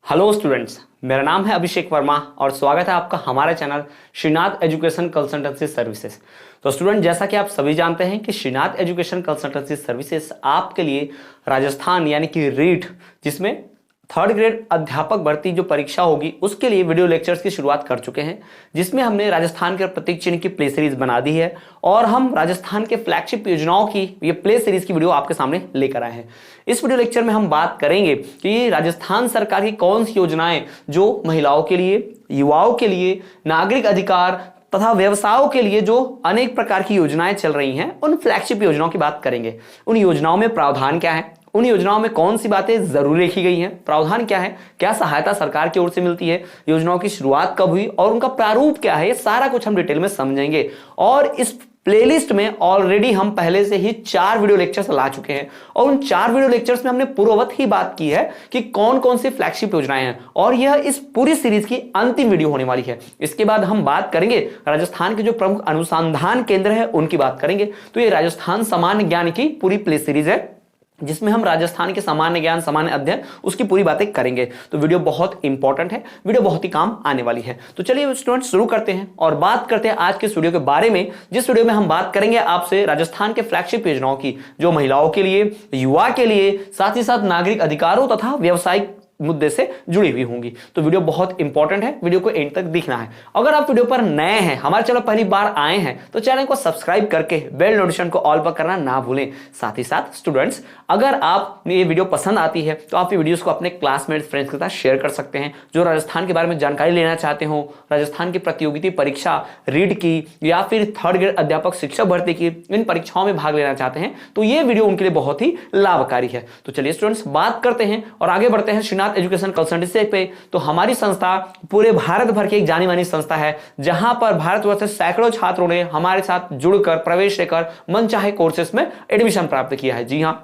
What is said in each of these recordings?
Hello students, मेरा नाम है अभिषेक वर्मा और स्वागत है आपका हमारे channel Shrinath education consultancy services. तो स्टूडेंट, जैसा कि आप सभी जानते हैं कि श्रीनाथ एजुकेशन कंसल्टेंसी सर्विसेज आपके लिए राजस्थान यानी कि रीट, जिसमें 3rd ग्रेड अध्यापक भर्ती जो परीक्षा होगी उसके लिए वीडियो लेक्चर्स की शुरुआत कर चुके हैं, जिसमें हमने राजस्थान के प्रतीक चिन्ह की प्ले सीरीज बना दी है और हम राजस्थान के फ्लैगशिप योजनाओं की ये प्ले सीरीज की वीडियो आपके सामने लेकर आए हैं। इस वीडियो लेक्चर में हम बात करेंगे कि राजस्थान सरकार की कौन सी योजनाएं जो महिलाओं के लिए, युवाओं के लिए, नागरिक अधिकार तथा व्यवसायों के लिए जो अनेक प्रकार की योजनाएं चल रही हैं, उन फ्लैगशिप योजनाओं की बात करेंगे। उन योजनाओं में प्रावधान क्या है, उन योजनाओं में कौन सी बातें जरूर लिखी गई हैं, प्रावधान क्या है, क्या सहायता सरकार की ओर से मिलती है, योजनाओं की शुरुआत कब हुई और उनका प्रारूप क्या है, ये सारा कुछ हम डिटेल में समझेंगे। और इस प्लेलिस्ट में ऑलरेडी हम पहले से ही 4 वीडियो लेक्चर्स ला चुके हैं और उन 4 वीडियो लेक्चर्स में हमने पूर्ववत ही बात की है कि कौन कौन सी फ्लैगशिप योजनाएं हैं और यह इस पूरी सीरीज की अंतिम वीडियो होने वाली है। इसके बाद हम बात करेंगे राजस्थान के जो प्रमुख अनुसंधान केंद्र है उनकी बात करेंगे। तो ये राजस्थान सामान्य ज्ञान की पूरी प्ले सीरीज है जिसमें हम राजस्थान के सामान्य ज्ञान, सामान्य अध्ययन, उसकी पूरी बातें करेंगे। तो वीडियो बहुत इंपॉर्टेंट है, वीडियो बहुत ही काम आने वाली है। तो चलिए स्टूडेंट शुरू करते हैं और बात करते हैं आज के वीडियो के बारे में, जिस वीडियो में हम बात करेंगे आपसे राजस्थान के फ्लैगशिप योजनाओं की जो महिलाओं के लिए, युवा के लिए, साथ ही साथ नागरिक अधिकारों तथा व्यावसायिक मुद्दे से जुड़ी हुई होंगी। तो वीडियो बहुत इंपॉर्टेंट है, वीडियो को एंड तक देखना है। अगर आप वीडियो पर नए हैं, हमारे चैनल पहली बार आए हैं, तो चैनल को सब्सक्राइब करके बेल नोटिफिकेशन को ऑल पर करना ना भूलें। साथ ही साथ स्टूडेंट्स, अगर आप ये वीडियो पसंद आती है तो आप ये वीडियोस को अपने क्लासमेट फ्रेंड्स के साथ शेयर कर सकते हैं जो राजस्थान के बारे में जानकारी लेना चाहते हो, राजस्थान की प्रतियोगिता परीक्षा रीड की या फिर 3rd ग्रेड अध्यापक शिक्षक भर्ती की इन परीक्षाओं में भाग लेना चाहते हैं, तो ये वीडियो उनके लिए बहुत ही लाभकारी है। तो चलिए स्टूडेंट्स बात करते हैं और आगे बढ़ते हैं श्रीनाथ एजुकेशन कंसल्टेंसी पे। तो हमारी संस्था पूरे भारत भर की एक जानी मानी संस्था है जहां पर भारतवर्ष से सैकड़ों छात्रों ने हमारे साथ जुड़कर प्रवेश लेकर मनचाहे कोर्सेस में एडमिशन प्राप्त किया है। जी हां,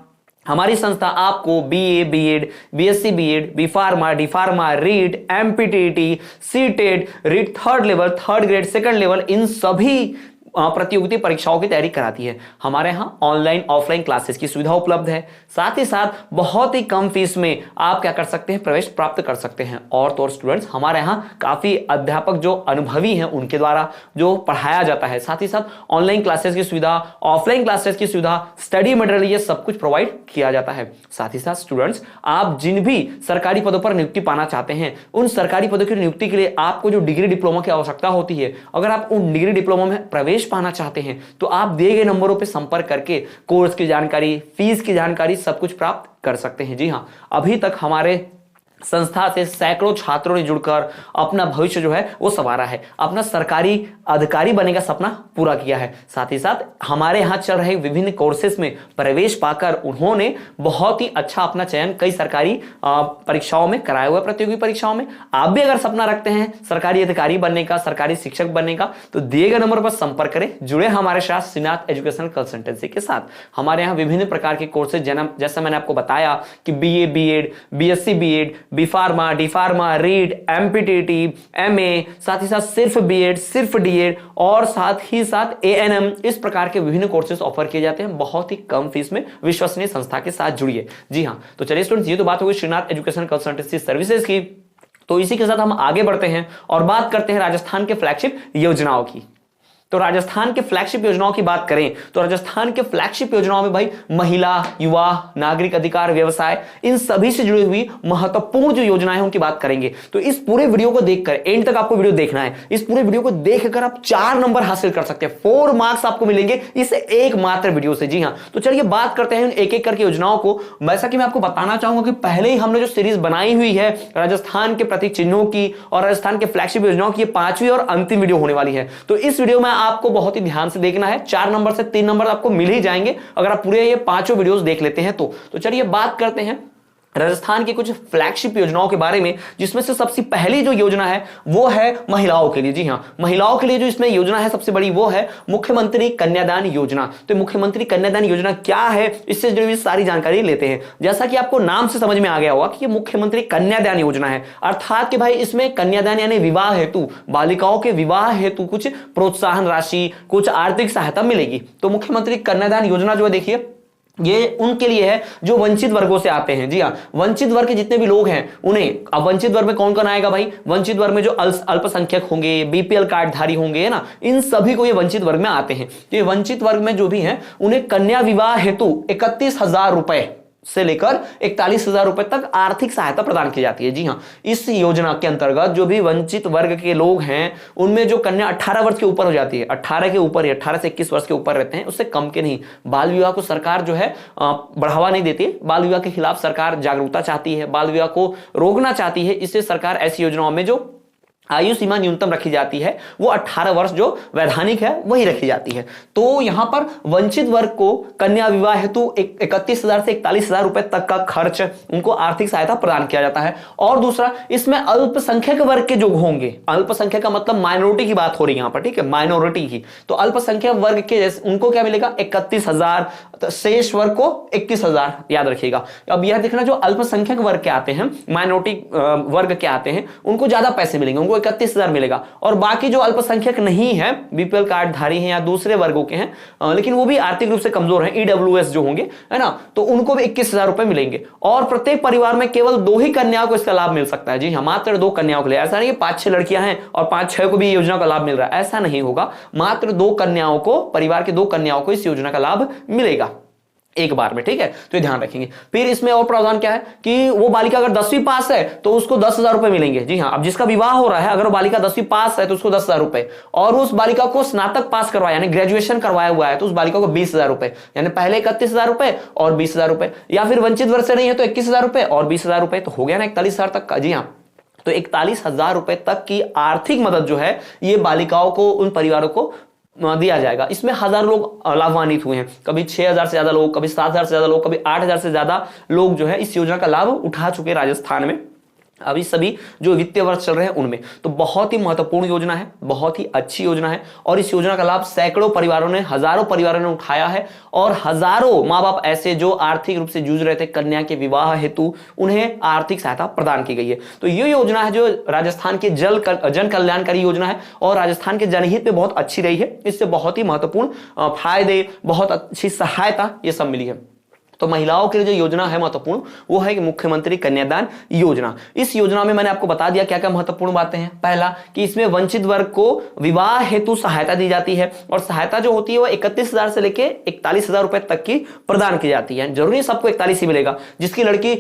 हमारी संस्था आपको BA, BEd, BSc BEd, B pharma, D pharma, REET, MPTT, CTET, REET 3rd level, 3rd grade, 2nd level, इन सभी प्रतियोगिता परीक्षाओं की तैयारी कराती है। हमारे यहां ऑनलाइन ऑफलाइन क्लासेस की सुविधा उपलब्ध है। साथ ही साथ बहुत ही कम फीस में आप क्या कर सकते हैं, प्रवेश प्राप्त कर सकते हैं। और तो और स्टूडेंट्स, हमारे यहां काफी अध्यापक जो अनुभवी हैं उनके द्वारा जो पढ़ाया जाता है। साथ ही साथ ऑनलाइन क्लासेस की सुविधा, ऑफलाइन क्लासेस की सुविधा, स्टडी मटेरियल, ये सब कुछ प्रोवाइड किया जाता है। साथ ही साथ स्टूडेंट्स, आप जिन भी सरकारी पदों पर नियुक्ति पाना चाहते हैं, उन सरकारी पदों की नियुक्ति के लिए आपको जो डिग्री डिप्लोमा की आवश्यकता होती है, अगर आप उन डिग्री डिप्लोमा में प्रवेश पाना चाहते हैं तो आप दिए गए नंबरों पर संपर्क करके कोर्स की जानकारी, फीस की जानकारी सब कुछ प्राप्त कर सकते हैं। जी हां, अभी तक हमारे संस्था से सैकड़ों छात्रों ने जुड़कर अपना भविष्य जो है वो संवारा है, अपना सरकारी अधिकारी बनने का सपना पूरा किया है। साथ ही साथ हमारे यहां चल रहे विभिन्न कोर्सेज में प्रवेश पाकर उन्होंने बहुत ही अच्छा अपना चयन कई सरकारी परीक्षाओं में कराया हुआ, प्रतियोगी परीक्षाओं में। आप भी अगर सपना रखते हैं सरकारी अधिकारी बनने का, सरकारी शिक्षक बनने का, तो दिए गए नंबर पर संपर्क करें, जुड़े हमारे साथ श्रीनाथ एजुकेशन कंसल्टेंसी के साथ। हमारे यहाँ विभिन्न प्रकार के कोर्सेज, जैसा मैंने आपको बताया कि BA, BEd, BSc BEd, B pharma, D pharma, REET, MPTT, MA, साथ ही साथ सिर्फ बीएड, सिर्फ डीएड और साथ ही साथ एएनएम, इस प्रकार के विभिन्न कोर्सेज ऑफर किए जाते हैं बहुत ही कम फीस में। विश्वसनीय संस्था के साथ जुड़िए। जी हां, तो चलिए स्टूडेंट्स, ये तो बात होगी श्रीनाथ एजुकेशन कंसल्टेंसी सर्विसेज की। तो इसी के साथ हम आगे बढ़ते हैं और बात करते हैं राजस्थान के फ्लैगशिप योजनाओं की। तो राजस्थान के फ्लैगशिप योजनाओं की बात करें तो राजस्थान के फ्लैगशिप योजनाओं में भाई महिला, युवा, नागरिक अधिकार, व्यवसाय, इन सभी से जुड़ी हुई महत्वपूर्ण जो योजनाएं हैं उनकी बात करेंगे। तो इस पूरे वीडियो को देखकर, एंड तक आपको वीडियो देखना है, इस पूरे वीडियो को देखकर आप 4 नंबर हासिल कर सकते हैं। 4 मार्क्स आपको मिलेंगे इस एक मात्र वीडियो से। जी हां, तो चलिए बात करते हैं एक एक करके योजनाओं को। वैसा कि मैं आपको बताना चाहूंगा कि पहले ही हमने जो सीरीज बनाई हुई है राजस्थान के प्रतीक चिन्हों की और राजस्थान के फ्लैगशिप योजनाओं की, 5वीं और अंतिम वीडियो होने वाली है। तो इस वीडियो में आपको बहुत ही ध्यान से देखना है। 4 नंबर से 3 नंबर आपको मिल ही जाएंगे अगर आप पूरे ये 5 वीडियोस देख लेते हैं तो चलिए बात करते हैं राजस्थान की कुछ फ्लैगशिप योजनाओं के बारे में, जिसमें से सबसे पहली जो योजना है वो है महिलाओं के लिए। जी हां, महिलाओं के लिए जो इसमें योजना है सबसे बड़ी वो है मुख्यमंत्री कन्यादान योजना। तो मुख्यमंत्री कन्यादान योजना क्या है, इससे जुड़ी हुई सारी जानकारी लेते हैं। जैसा कि आपको नाम से समझ में आ गया होगा कि ये मुख्यमंत्री कन्यादान योजना है, अर्थात कि भाई इसमें कन्यादान यानी विवाह हेतु, बालिकाओं के विवाह हेतु कुछ प्रोत्साहन राशि, कुछ आर्थिक सहायता मिलेगी। तो मुख्यमंत्री कन्यादान योजना जो है देखिए ये उनके लिए है जो वंचित वर्गों से आते हैं। जी हाँ, वंचित वर्ग के जितने भी लोग हैं उन्हें, अब वंचित वर्ग में कौन कौन आएगा भाई, वंचित वर्ग में जो अल्पसंख्यक होंगे, बीपीएल कार्डधारी होंगे, है ना, इन सभी को ये वंचित वर्ग में आते हैं। तो ये वंचित वर्ग में जो भी हैं उन्हें कन्या विवाह हेतु 31,000 रुपए से लेकर 41,000 रुपए तक आर्थिक सहायता प्रदान की जाती है। जी हाँ, इस योजना के अंतर्गत जो भी वंचित वर्ग के लोग हैं उनमें जो कन्या 18 वर्ष के ऊपर हो जाती है, 18 के ऊपर, 18 से 21 वर्ष के ऊपर रहते हैं, उससे कम के नहीं। बाल विवाह को सरकार जो है बढ़ावा नहीं देती, बाल विवाह के खिलाफ सरकार जागरूकता चाहती है, बाल विवाह को रोकना चाहती है। इससे सरकार ऐसी योजनाओं में जो आयु सीमा न्यूनतम रखी जाती है वो 18 वर्ष जो वैधानिक है वही रखी जाती है। तो यहां पर वंचित वर्ग को कन्या विवाह हेतु 31,000 से 41,000 रुपए तक का खर्च उनको आर्थिक सहायता प्रदान किया जाता है। और दूसरा, इसमें अल्पसंख्यक वर्ग के जो होंगे, अल्पसंख्यक का मतलब माइनॉरिटी की बात हो रही है यहां पर, ठीक है, माइनॉरिटी की, तो अल्पसंख्यक वर्ग के जैसे उनको क्या मिलेगा, 31,000, शेष वर्ग को 21,000, याद रखिएगा। अब यह देखना, जो अल्पसंख्यक वर्ग के आते हैं, माइनॉरिटी वर्ग के आते हैं, उनको ज्यादा पैसे मिलेंगे, उनको 31,000 मिलेगा। और बाकी जो अल्पसंख्यक नहीं है, बीपीएल कार्डधारी हैं या दूसरे वर्गों के हैं लेकिन वो भी आर्थिक रूप से कमजोर हैं, ईडब्ल्यूएस जो होंगे, है ना, तो उनको भी 21,000 रुपए मिलेंगे। और प्रत्येक परिवार में केवल 2 ही कन्याओं को इसका लाभ मिल सकता है। जी हाँ, मात्र 2 कन्याओं के लिए, ऐसा नहीं कि 5-6 लड़कियां हैं और 5-6 को भी योजना का लाभ मिल रहा है, ऐसा नहीं होगा। मात्र 2 कन्याओं को, परिवार के 2 कन्याओं को इस योजना का लाभ मिलेगा एक बार में, ठीक है, तो ये ध्यान रखेंगे। फिर इसमें और प्रावधान क्या है कि वो बालिका अगर 10वीं पास है तो उसको 10,000 रुपए मिलेंगे। जी हाँ, अब जिसका विवाह हो रहा है, अगर वो बालिका 10वीं पास है तो उसको 10,000 रुपए, और उस बालिका को स्नातक पास करवाया यानी ग्रेजुएशन करवाया हुआ है तो उस बालिका को 20,000 रुपए, यानी पहले 31,000 रुपए और 20,000 रुपए। या फिर वंचित वर्ग से नहीं है तो 21,000 रुपए और 20,000 रुपए, तो हो गया ना 41,000 तक का। जी हाँ, तो 41,000 रुपए तक की आर्थिक मदद जो है ये बालिकाओं को, उन परिवारों को दिया जाएगा। इसमें 1000 लोग लाभान्वित हुए हैं, कभी 6,000 से ज्यादा लोग, कभी 7,000 से ज्यादा लोग, कभी 8,000 से ज्यादा लोग जो है इस योजना का लाभ उठा चुके हैं राजस्थान में अभी सभी जो वित्तीय वर्ष चल रहे हैं उनमें। तो बहुत ही महत्वपूर्ण योजना है, बहुत ही अच्छी योजना है, और इस योजना का लाभ सैकड़ों परिवारों ने, हजारों परिवारों ने उठाया है, और हजारों माँ बाप ऐसे जो आर्थिक रूप से जूझ रहे थे कन्या के विवाह हेतु, उन्हें आर्थिक सहायता प्रदान की गई है। तो ये योजना है जो राजस्थान के जन कल्याणकारी योजना है और राजस्थान के जनहित में बहुत अच्छी रही है। इससे बहुत ही महत्वपूर्ण फायदे, बहुत अच्छी सहायता ये सब मिली है। तो महिलाओं के लिए जो योजना है महत्वपूर्ण वो है कि मुख्यमंत्री कन्यादान योजना। इस योजना में मैंने आपको बता दिया क्या क्या महत्वपूर्ण बातें हैं। पहला कि इसमें वंचित वर्ग को विवाह हेतु सहायता दी जाती है, और सहायता जो होती है वो 31,000 से लेके 41,000 रुपए तक की प्रदान की जाती है। जरूरी सबको 41 ही मिलेगा, जिसकी लड़की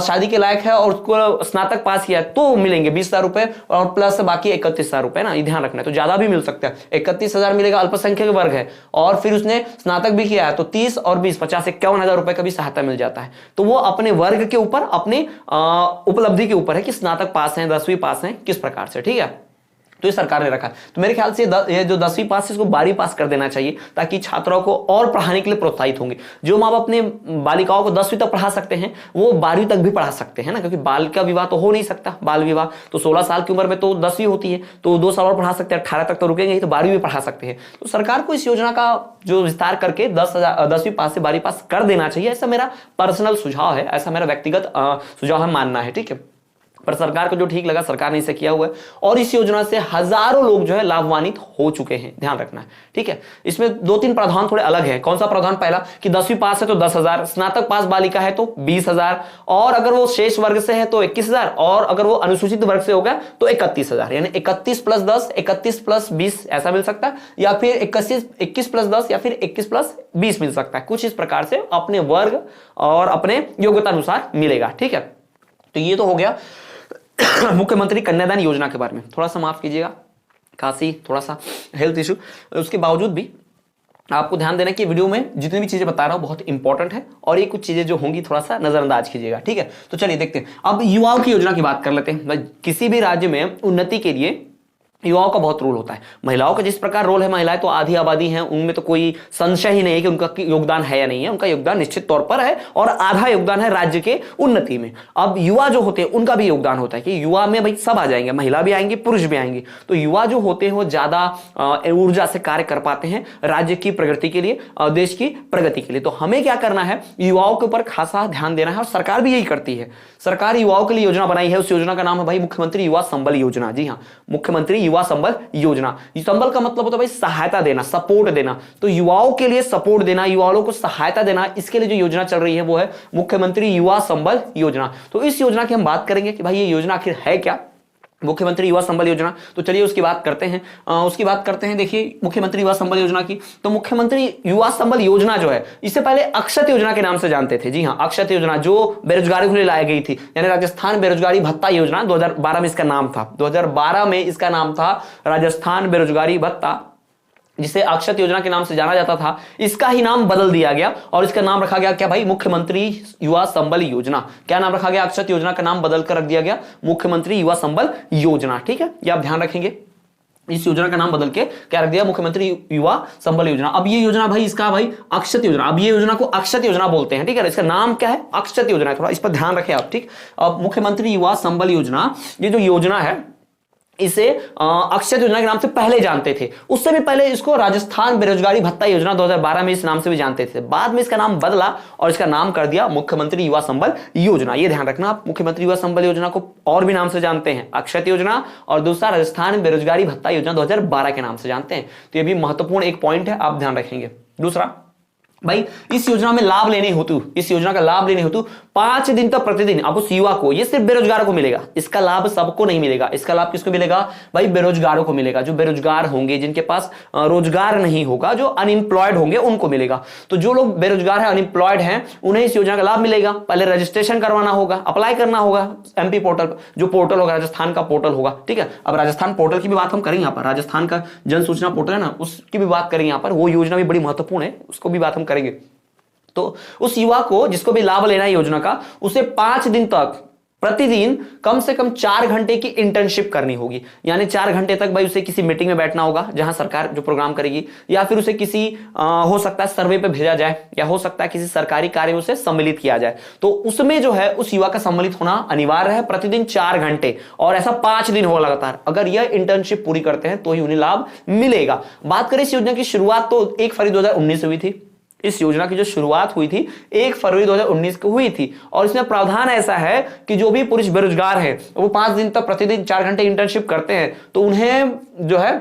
शादी के लायक है और उसको स्नातक पास किया है तो मिलेंगे 20,000 रुपए, और प्लस बाकी 31,000 रुपए ना, ये ध्यान रखना है। तो ज्यादा भी मिल सकता है, 31,000 मिलेगा, अल्पसंख्यक वर्ग है और फिर उसने स्नातक भी किया है तो 30 और 20 50 51,000 रुपए भी सहायता मिल जाता है। तो वो अपने वर्ग के ऊपर, अपने उपलब्धि के ऊपर है कि स्नातक पास हैं, 10वीं पास हैं, किस प्रकार से, ठीक है। तो ये सरकार ने रखा है। तो मेरे ख्याल से ये जो 10वीं पास है इसको 12वीं पास कर देना चाहिए, ताकि छात्राओं को और पढ़ाने के लिए प्रोत्साहित होंगे। जो माँ बाप अपने बालिकाओं को 10वीं तक पढ़ा सकते हैं वो 12वीं तक भी पढ़ा सकते हैं ना, क्योंकि बालिका विवाह तो हो नहीं सकता, बाल विवाह तो 16 साल की उम्र में तो 10वीं होती है, तो 2 साल और पढ़ा सकते हैं, 18 तक तो रुकेंगे ही, तो 12वीं भी पढ़ा सकते हैं। तो सरकार को इस योजना का जो विस्तार करके 10वीं पास से 12वीं पास कर देना चाहिए, ऐसा मेरा पर्सनल सुझाव है, ऐसा मेरा व्यक्तिगत सुझाव है, मानना है, ठीक है। पर सरकार को जो ठीक लगा सरकार ने इसे किया हुआ है, और इस योजना से हजारों लोग जो है लाभान्वित हो चुके हैं, ध्यान रखना है, ठीक है। इसमें 2-3 प्रावधान थोड़े अलग है। कौन सा प्रावधान? पहला कि 10वीं पास है तो 10,000, स्नातक पास बालिका है तो 20,000, और अगर वो शेष वर्ग से है तो 21,000, और अगर वो अनुसूचित वर्ग से होगा तो 31,000, यानी 31 + 10, 31 + 20 ऐसा मिल सकता है, या फिर 21 + 10 या फिर 21 + 20 मिल सकता है। कुछ इस प्रकार से अपने वर्ग और अपने योग्यता अनुसार मिलेगा, ठीक है। तो ये तो हो गया मुख्यमंत्री कन्यादान योजना के बारे में। थोड़ा सा माफ कीजिएगा, खांसी, थोड़ा सा हेल्थ इशू, उसके बावजूद भी आपको ध्यान देना कि वीडियो में जितनी भी चीजें बता रहा हूं बहुत इंपॉर्टेंट है, और ये कुछ चीजें जो होंगी थोड़ा सा नजरअंदाज कीजिएगा, ठीक है। तो चलिए देखते हैं, अब युवाओं की योजना की बात कर लेते हैं। किसी भी राज्य में उन्नति के लिए युवाओं का बहुत रोल होता है। महिलाओं का जिस प्रकार रोल है, महिलाएं तो आधी आबादी हैं, उनमें तो कोई संशय ही नहीं है कि उनका योगदान है या नहीं है, उनका योगदान निश्चित तौर पर है, और आधा योगदान है राज्य के उन्नति में। अब युवा जो होते हैं उनका भी योगदान होता है कि युवा में भाई सब आ जाएंगे, महिला भी आएंगे, पुरुष भी आएंगे, तो युवा जो होते हैं वो ज्यादा ऊर्जा से कार्य कर पाते हैं राज्य की प्रगति के लिए, देश की प्रगति के लिए। तो हमें क्या करना है, युवाओं के ऊपर खासा ध्यान देना है, और सरकार भी यही करती है। सरकार युवाओं के लिए योजना बनाई है, उस योजना का नाम है भाई मुख्यमंत्री युवा संबल योजना। जी हाँ, मुख्यमंत्री युवा संबल योजना। संबल का मतलब होता है भाई सहायता देना, सपोर्ट देना, तो युवाओं के लिए सपोर्ट देना, युवाओं को सहायता देना, इसके लिए जो योजना चल रही है वो है मुख्यमंत्री युवा संबल योजना। तो इस योजना की हम बात करेंगे कि भाई ये योजना आखिर है क्या, मुख्यमंत्री युवा संबल योजना। तो चलिए उसकी बात करते हैं। देखिए मुख्यमंत्री युवा संबल योजना की, तो मुख्यमंत्री युवा संबल योजना जो है इससे पहले अक्षत योजना के नाम से जानते थे। जी हाँ, अक्षत योजना जो बेरोजगारी के लिए लाई गई थी, यानी राजस्थान बेरोजगारी भत्ता योजना। 2012 में इसका नाम था, 2012 में इसका नाम था राजस्थान बेरोजगारी भत्ता, जिसे अक्षत योजना के नाम से जाना जाता था। इसका ही नाम बदल दिया गया और इसका नाम रखा गया क्या भाई, मुख्यमंत्री युवा संबल योजना। क्या नाम रखा गया, अक्षत योजना का नाम बदल कर रख दिया गया मुख्यमंत्री युवा संबल योजना। ठीक है, ये आप ध्यान रखेंगे, इस योजना का नाम बदल के क्या रख दिया, मुख्यमंत्री युवा संबल योजना। अब ये योजना भाई, इसका भाई अक्षत योजना, अब ये योजना को अक्षत योजना बोलते हैं। ठीक है, इसका नाम क्या है, अक्षत योजना है, थोड़ा इस पर ध्यान रखें आप। ठीक, अब मुख्यमंत्री युवा संबल योजना, ये जो योजना है इसे अक्षत योजना के नाम से पहले जानते थे। उससे भी पहले इसको राजस्थान बेरोजगारी भत्ता योजना 2012 में इस नाम से भी जानते थे। बाद में इसका नाम बदला और इसका नाम कर दिया मुख्यमंत्री युवा संबल योजना। ये ध्यान रखना आप, मुख्यमंत्री युवा संबल योजना को और भी नाम से जानते हैं, अक्षत योजना, और दूसरा राजस्थान बेरोजगारी भत्ता योजना 2012 के नाम से जानते हैं। तो ये भी महत्वपूर्ण एक पॉइंट है, आप ध्यान रखेंगे। दूसरा भाई, इस योजना में लाभ लेने हेतु, इस योजना का लाभ लेने हेतु 5 दिन तक प्रतिदिन अब उस युवा को, ये सिर्फ बेरोजगारों को मिलेगा, इसका लाभ सबको नहीं मिलेगा। इसका लाभ किसको मिलेगा भाई, बेरोजगारों को मिलेगा। जो बेरोजगार होंगे, जिनके पास रोजगार नहीं होगा, जो अनएम्प्लॉयड होंगे, उनको मिलेगा। तो जो लोग बेरोजगार है, अनएम्प्लॉयड हैं, उन्हें इस योजना का लाभ मिलेगा। पहले रजिस्ट्रेशन करवाना होगा, अप्लाई करना होगा एमपी पोर्टल, जो पोर्टल होगा राजस्थान का पोर्टल होगा। ठीक है, अब राजस्थान पोर्टल की भी बात हम करेंगे यहाँ पर, राजस्थान का जन सूचना पोर्टल है ना, उसकी भी बात करेंगे यहाँ पर। वो योजना भी बड़ी महत्वपूर्ण है, उसको भी बात हम करेंगे। तो उस युवा को, जिसको भी लाभ लेना है योजना का, उसे 5 दिन तक प्रतिदिन कम से कम 4 घंटे की इंटर्नशिप करनी होगी। यानी 4 घंटे तक भाई उसे किसी मीटिंग में बैठना होगा जहां सरकार जो प्रोग्राम करेगी, या फिर उसे किसी हो सकता है सर्वे पे भेजा जाए, या हो सकता है किसी सरकारी कार्य में उसे सम्मिलित किया जाए। तो उसमें जो है उस युवा का सम्मिलित होना अनिवार्य है, प्रतिदिन 4 घंटे, और ऐसा 5 दिन होगा लगातार। अगर यह इंटर्नशिप पूरी करते हैं तो ही उन्हें लाभ मिलेगा। बात करें इस योजना की शुरुआत तो 1 फरवरी 2019 से हुई थी। इस योजना की जो शुरुआत हुई थी 1 फरवरी 2019 को हुई थी, और इसमें प्रावधान ऐसा है कि जो भी पुरुष बेरोजगार है वो 5 दिन तक प्रतिदिन 4 घंटे इंटर्नशिप करते हैं तो उन्हें जो है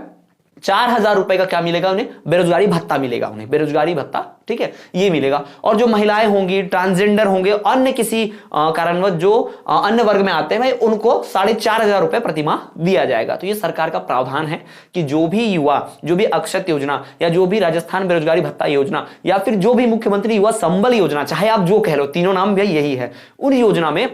4000 रुपए का क्या मिलेगा, उन्हें बेरोजगारी भत्ता मिलेगा, उन्हें बेरोजगारी भत्ता, ठीक है, ये मिलेगा। और जो महिलाएं होंगी, ट्रांसजेंडर होंगे, अन्य किसी कारणवश जो अन्य वर्ग में आते हैं भाई, उनको 4500 रुपए प्रतिमाह दिया जाएगा। तो ये सरकार का प्रावधान है कि जो भी युवा, जो भी अक्षत योजना, या जो भी राजस्थान बेरोजगारी भत्ता योजना, या फिर जो भी मुख्यमंत्री युवा संबल योजना, चाहे आप जो कह लो, तीनों नाम भी यही है, उन योजना में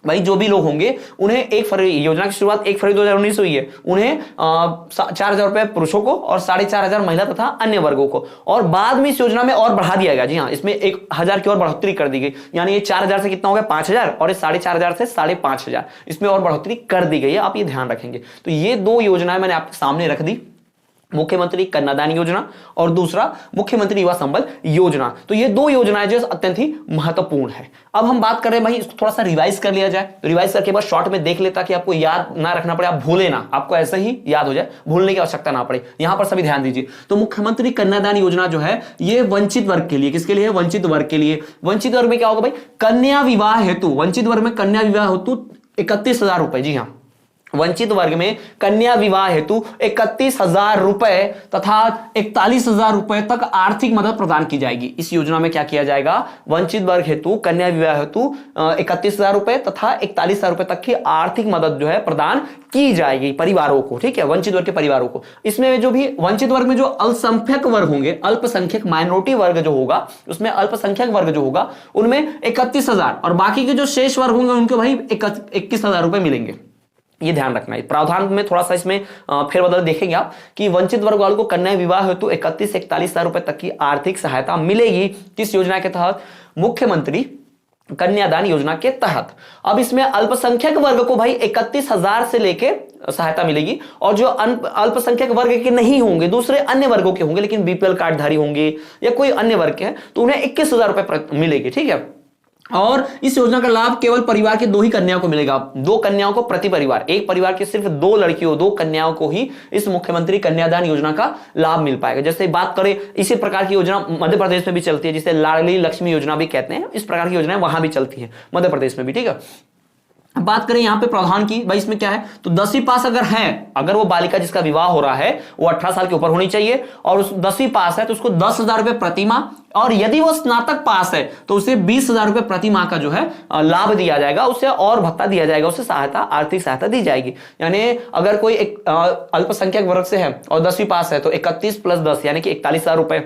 भाई जो भी लोग होंगे उन्हें 1 फरवरी, योजना की शुरुआत 1 फरवरी 2019 हुई है, उन्हें 4000 रुपए पुरुषों को और 4500 महिला तथा अन्य वर्गों को। और बाद में इस योजना में और बढ़ा दिया गया। जी हाँ, इसमें 1000 की और बढ़ोतरी कर दी गई, यानी ये 4000 से कितना हो गया, 5000, और ये 4500 से 5500, इसमें और बढ़ोतरी कर दी गई है। आप ये ध्यान रखेंगे। तो ये 2 योजनाएं मैंने आपके सामने रख दी, मुख्यमंत्री कन्यादान योजना और दूसरा मुख्यमंत्री युवा संबल योजना। तो ये 2 योजनाएं जो अत्यंत ही महत्वपूर्ण है। अब हम बात कर रहे हैं भाई, इसको थोड़ा सा रिवाइज कर लिया जाए। तो रिवाइज करके बाद शॉर्ट में देख ले, ताकि आपको याद ना रखना पड़े, आप भूले ना, आपको ऐसे ही याद हो जाए, भूलने की आवश्यकता ना पड़े। यहां पर सभी ध्यान दीजिए। तो मुख्यमंत्री कन्यादान योजना जो है ये वंचित वर्ग के लिए, किसके लिए है, वंचित वर्ग के लिए। वंचित वर्ग में क्या होगा भाई, कन्या विवाह हेतु, वंचित वर्ग में कन्या विवाह हेतु 31000 रुपए। जी हाँ, वंचित वर्ग में कन्या विवाह हेतु 31000 रुपए तथा 41000 रुपए तक आर्थिक मदद प्रदान की जाएगी। इस योजना में क्या किया जाएगा, वंचित वर्ग हेतु, कन्या विवाह हेतु 31000 रुपए तथा 41000 रुपए तक की आर्थिक मदद जो है प्रदान की जाएगी परिवारों को। ठीक है, वंचित वर्ग के परिवारों को। इसमें जो भी वंचित वर्ग में जो अल्पसंख्यक वर्ग होंगे, अल्पसंख्यक माइनॉरिटी वर्ग जो होगा, उसमें अल्पसंख्यक वर्ग जो होगा उनमें 31000, और बाकी के जो शेष वर्ग होंगे उनको भाई 21000 रुपए मिलेंगे। ये ध्यान रखना है। प्रावधान में थोड़ा सा इसमें फेरबदल देखेंगे आप कि वंचित वर्ग वालों को कन्या विवाह हेतु 31-41000 रुपए तक की आर्थिक सहायता मिलेगी। किस योजना के तहत, मुख्यमंत्री कन्यादान योजना के तहत। अब इसमें अल्पसंख्यक वर्ग को भाई 31000 से लेके सहायता मिलेगी, और जो अल्पसंख्यक वर्ग के नहीं होंगे, दूसरे अन्य वर्गों के होंगे, लेकिन बीपीएल कार्डधारी होंगे या कोई अन्य वर्ग के हैं, तो उन्हें 21000 रुपए मिलेगी। ठीक है, और इस योजना का लाभ केवल परिवार के 2 ही कन्याओं को मिलेगा, 2 कन्याओं को प्रति परिवार, एक परिवार के सिर्फ 2 लड़कियों, 2 कन्याओं को ही इस मुख्यमंत्री कन्यादान योजना का लाभ मिल पाएगा। जैसे बात करें, इसी प्रकार की योजना मध्य प्रदेश में भी चलती है, जिसे लाडली लक्ष्मी योजना भी कहते हैं। इस प्रकार की योजनाएं वहां भी चलती है, मध्य प्रदेश में भी। ठीक है, अब बात करें यहाँ पे प्रावधान की, भाई इसमें क्या है, तो 10वीं पास अगर है, अगर वो बालिका जिसका विवाह हो रहा है वो 18 साल के ऊपर होनी चाहिए और उस 10वीं पास है तो उसको 10,000 रुपए प्रति माह, और यदि वो स्नातक पास है तो उसे 20,000 रुपए प्रति माह का जो है लाभ दिया जाएगा, उसे और भत्ता दिया जाएगा, उसे सहायता, आर्थिक सहायता दी जाएगी। यानी अगर कोई एक अल्पसंख्यक वर्ग से है और 10वीं पास है तो 31 प्लस 10 यानी कि 41,000 रुपए।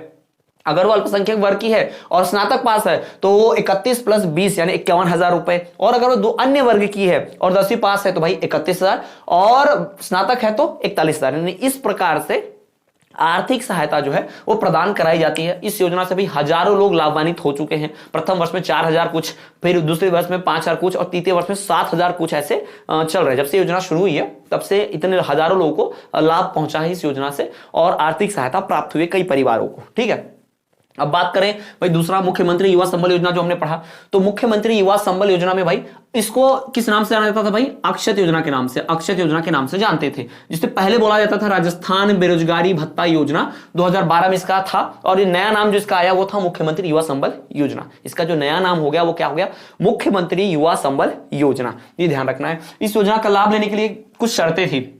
अगर वो अल्पसंख्यक वर्ग की है और स्नातक पास है तो वो 31 प्लस 20 यानी 51,000 रुपए, और अगर वो दो अन्य वर्ग की है और 10वीं पास है तो भाई 31,000 और स्नातक है तो 41,000। यानी इस प्रकार से आर्थिक सहायता जो है वो प्रदान कराई जाती है। इस योजना से भी हजारों लोग लाभान्वित हो चुके हैं। प्रथम वर्ष में 4,000 कुछ, फिर दूसरे वर्ष में 5,000 कुछ और तीसरे वर्ष में 7,000 कुछ ऐसे चल रहे हैं। जब से योजना शुरू हुई है तब से इतने हजारों लोगों को लाभ पहुंचा है इस योजना से और आर्थिक सहायता प्राप्त हुई है कई परिवारों को। ठीक है, अब बात करें भाई दूसरा मुख्यमंत्री युवा संबल योजना जो हमने पढ़ा, तो मुख्यमंत्री युवा संबल योजना में भाई इसको किस नाम से जाना जाता था भाई, अक्षत योजना के नाम से, अक्षत योजना के नाम से जानते थे। जिससे पहले बोला जाता था राजस्थान बेरोजगारी भत्ता योजना, 2012 में इसका था, और ये नया नाम जो इसका आया वो था मुख्यमंत्री युवा संबल योजना। इसका जो नया नाम हो गया वो क्या हो गया, मुख्यमंत्री युवा संबल योजना। ये ध्यान रखना है। इस योजना का लाभ लेने के लिए कुछ शर्तें थी।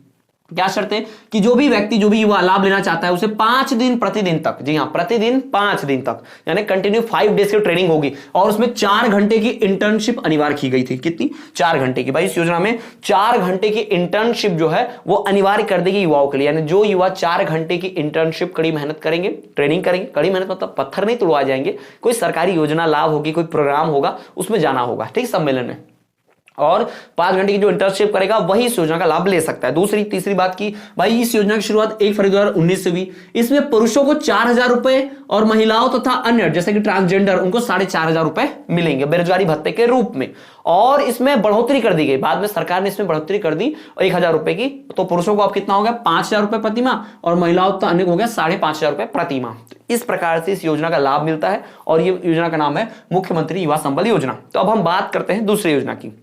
क्या शर्तें, कि जो भी व्यक्ति, जो भी युवा लाभ लेना चाहता है उसे 5 दिन प्रतिदिन तक, जी हां प्रतिदिन 5 दिन तक, यानी कंटिन्यू 5 डेज की ट्रेनिंग होगी और उसमें 4 घंटे की इंटर्नशिप अनिवार्य की गई थी। कितनी, 4 घंटे की। भाई इस योजना में 4 घंटे की इंटर्नशिप जो है वो अनिवार्य कर देगी युवाओं के लिए। यानी जो युवा 4 घंटे की इंटर्नशिप, कड़ी मेहनत करेंगे, ट्रेनिंग करेंगे, कड़ी मेहनत मतलब पत्थर नहीं तुड़वा जाएंगे, कोई सरकारी योजना लाभ होगी, कोई प्रोग्राम होगा उसमें जाना होगा, ठीक, सम्मेलन में, और 5 घंटे की जो इंटर्नशिप करेगा वही इस योजना का लाभ ले सकता है। दूसरी तीसरी बात की, भाई इस योजना की शुरुआत 1 फरवरी 2019 से हुई। इसमें पुरुषों को 4,000 रुपए और महिलाओं तथा अन्य जैसे कि ट्रांसजेंडर उनको 4,500 रुपए मिलेंगे बेरोजगारी भत्ते के रूप में। और इसमें बढ़ोतरी कर दी गई, बाद में सरकार ने इसमें बढ़ोतरी कर दी 1,000 रुपए की। तो पुरुषों को अब कितना हो गया, 5,000 रुपए प्रति माह, और महिलाओं तथा अन्य को हो गया 5,500 रुपए प्रति माह। इस प्रकार से इस योजना का लाभ मिलता है और ये योजना का नाम है मुख्यमंत्री युवा संबल योजना। तो अब हम बात करते हैं दूसरी योजना की।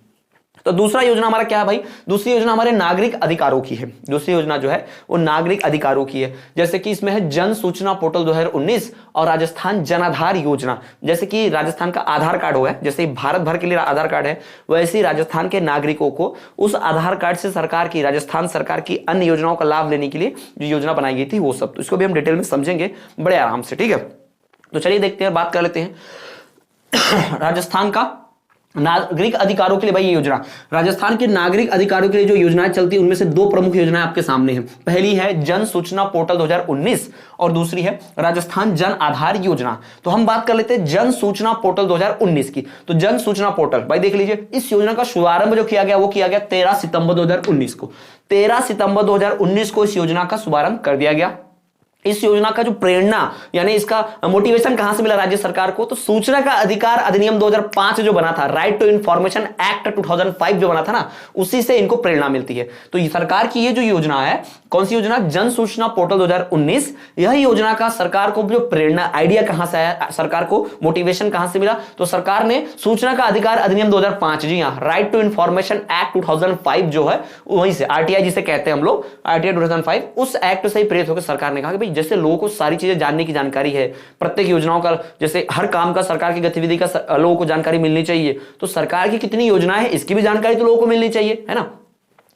तो दूसरा योजना हमारा क्या है भाई, दूसरी योजना हमारे नागरिक अधिकारों की है। दूसरी योजना जो है वो नागरिक अधिकारों की है। जैसे कि इसमें है जन सूचना पोर्टल 2019 और राजस्थान जन आधार योजना। जैसे कि राजस्थान का आधार कार्ड हो गया, जैसे भारत भर के लिए आधार कार्ड है, वैसे ही राजस्थान के नागरिकों को उस आधार कार्ड से सरकार की, राजस्थान सरकार की अन्य योजनाओं का लाभ लेने के लिए जो योजना बनाई गई थी वो सब, तो इसको भी हम डिटेल में समझेंगे बड़े आराम से। ठीक है, तो चलिए देखते हैं, बात कर लेते हैं राजस्थान का नागरिक अधिकारों के लिए। भाई ये योजना राजस्थान के नागरिक अधिकारों के लिए जो योजनाएं चलती है उनमें से 2 प्रमुख योजनाएं आपके सामने हैं। पहली है जन सूचना पोर्टल 2019 और दूसरी है राजस्थान जन आधार योजना। तो हम बात कर लेते हैं जन सूचना पोर्टल 2019 की। तो जन सूचना पोर्टल भाई देख लीजिए, इस योजना का शुभारंभ जो किया गया वो किया गया 13 सितंबर 2019 को। 13 सितंबर 2019 को इस योजना का शुभारंभ कर दिया गया। इस योजना का जो प्रेरणा यानी इसका मोटिवेशन कहां से मिला राज्य सरकार को, तो सूचना का अधिकार अधिनियम 2005 जो बना था, राइट टू इंफॉर्मेशन एक्ट 2005 जो बना था ना, उसी से इनको प्रेरणा मिलती है। तो ये सरकार की ये जो योजना है, कौन सी योजना, जन सूचना पोर्टल 2019, यह योजना का सरकार को जो प्रेरणा, आइडिया कहां से आया, सरकार को मोटिवेशन कहां से मिला, तो सरकार ने सूचना का अधिकार अधिनियम 2005, जी हां, राइट टू इंफॉर्मेशन एक्ट 2005 जो है वहीं से, आरटीआई जिसे कहते हैं हम लोग, आरटीआई 2005, उस एक्ट से ही प्रेरित होकर सरकार ने कहा कि भाई जैसे लोगों को सारी चीजें जानने की जानकारी है, प्रत्येक योजनाओं का, जैसे हर काम का, सरकार की गतिविधि का लोगों को जानकारी मिलनी चाहिए, तो सरकार की कितनी योजनाएं हैं इसकी भी जानकारी तो लोगों को मिलनी चाहिए, है ना।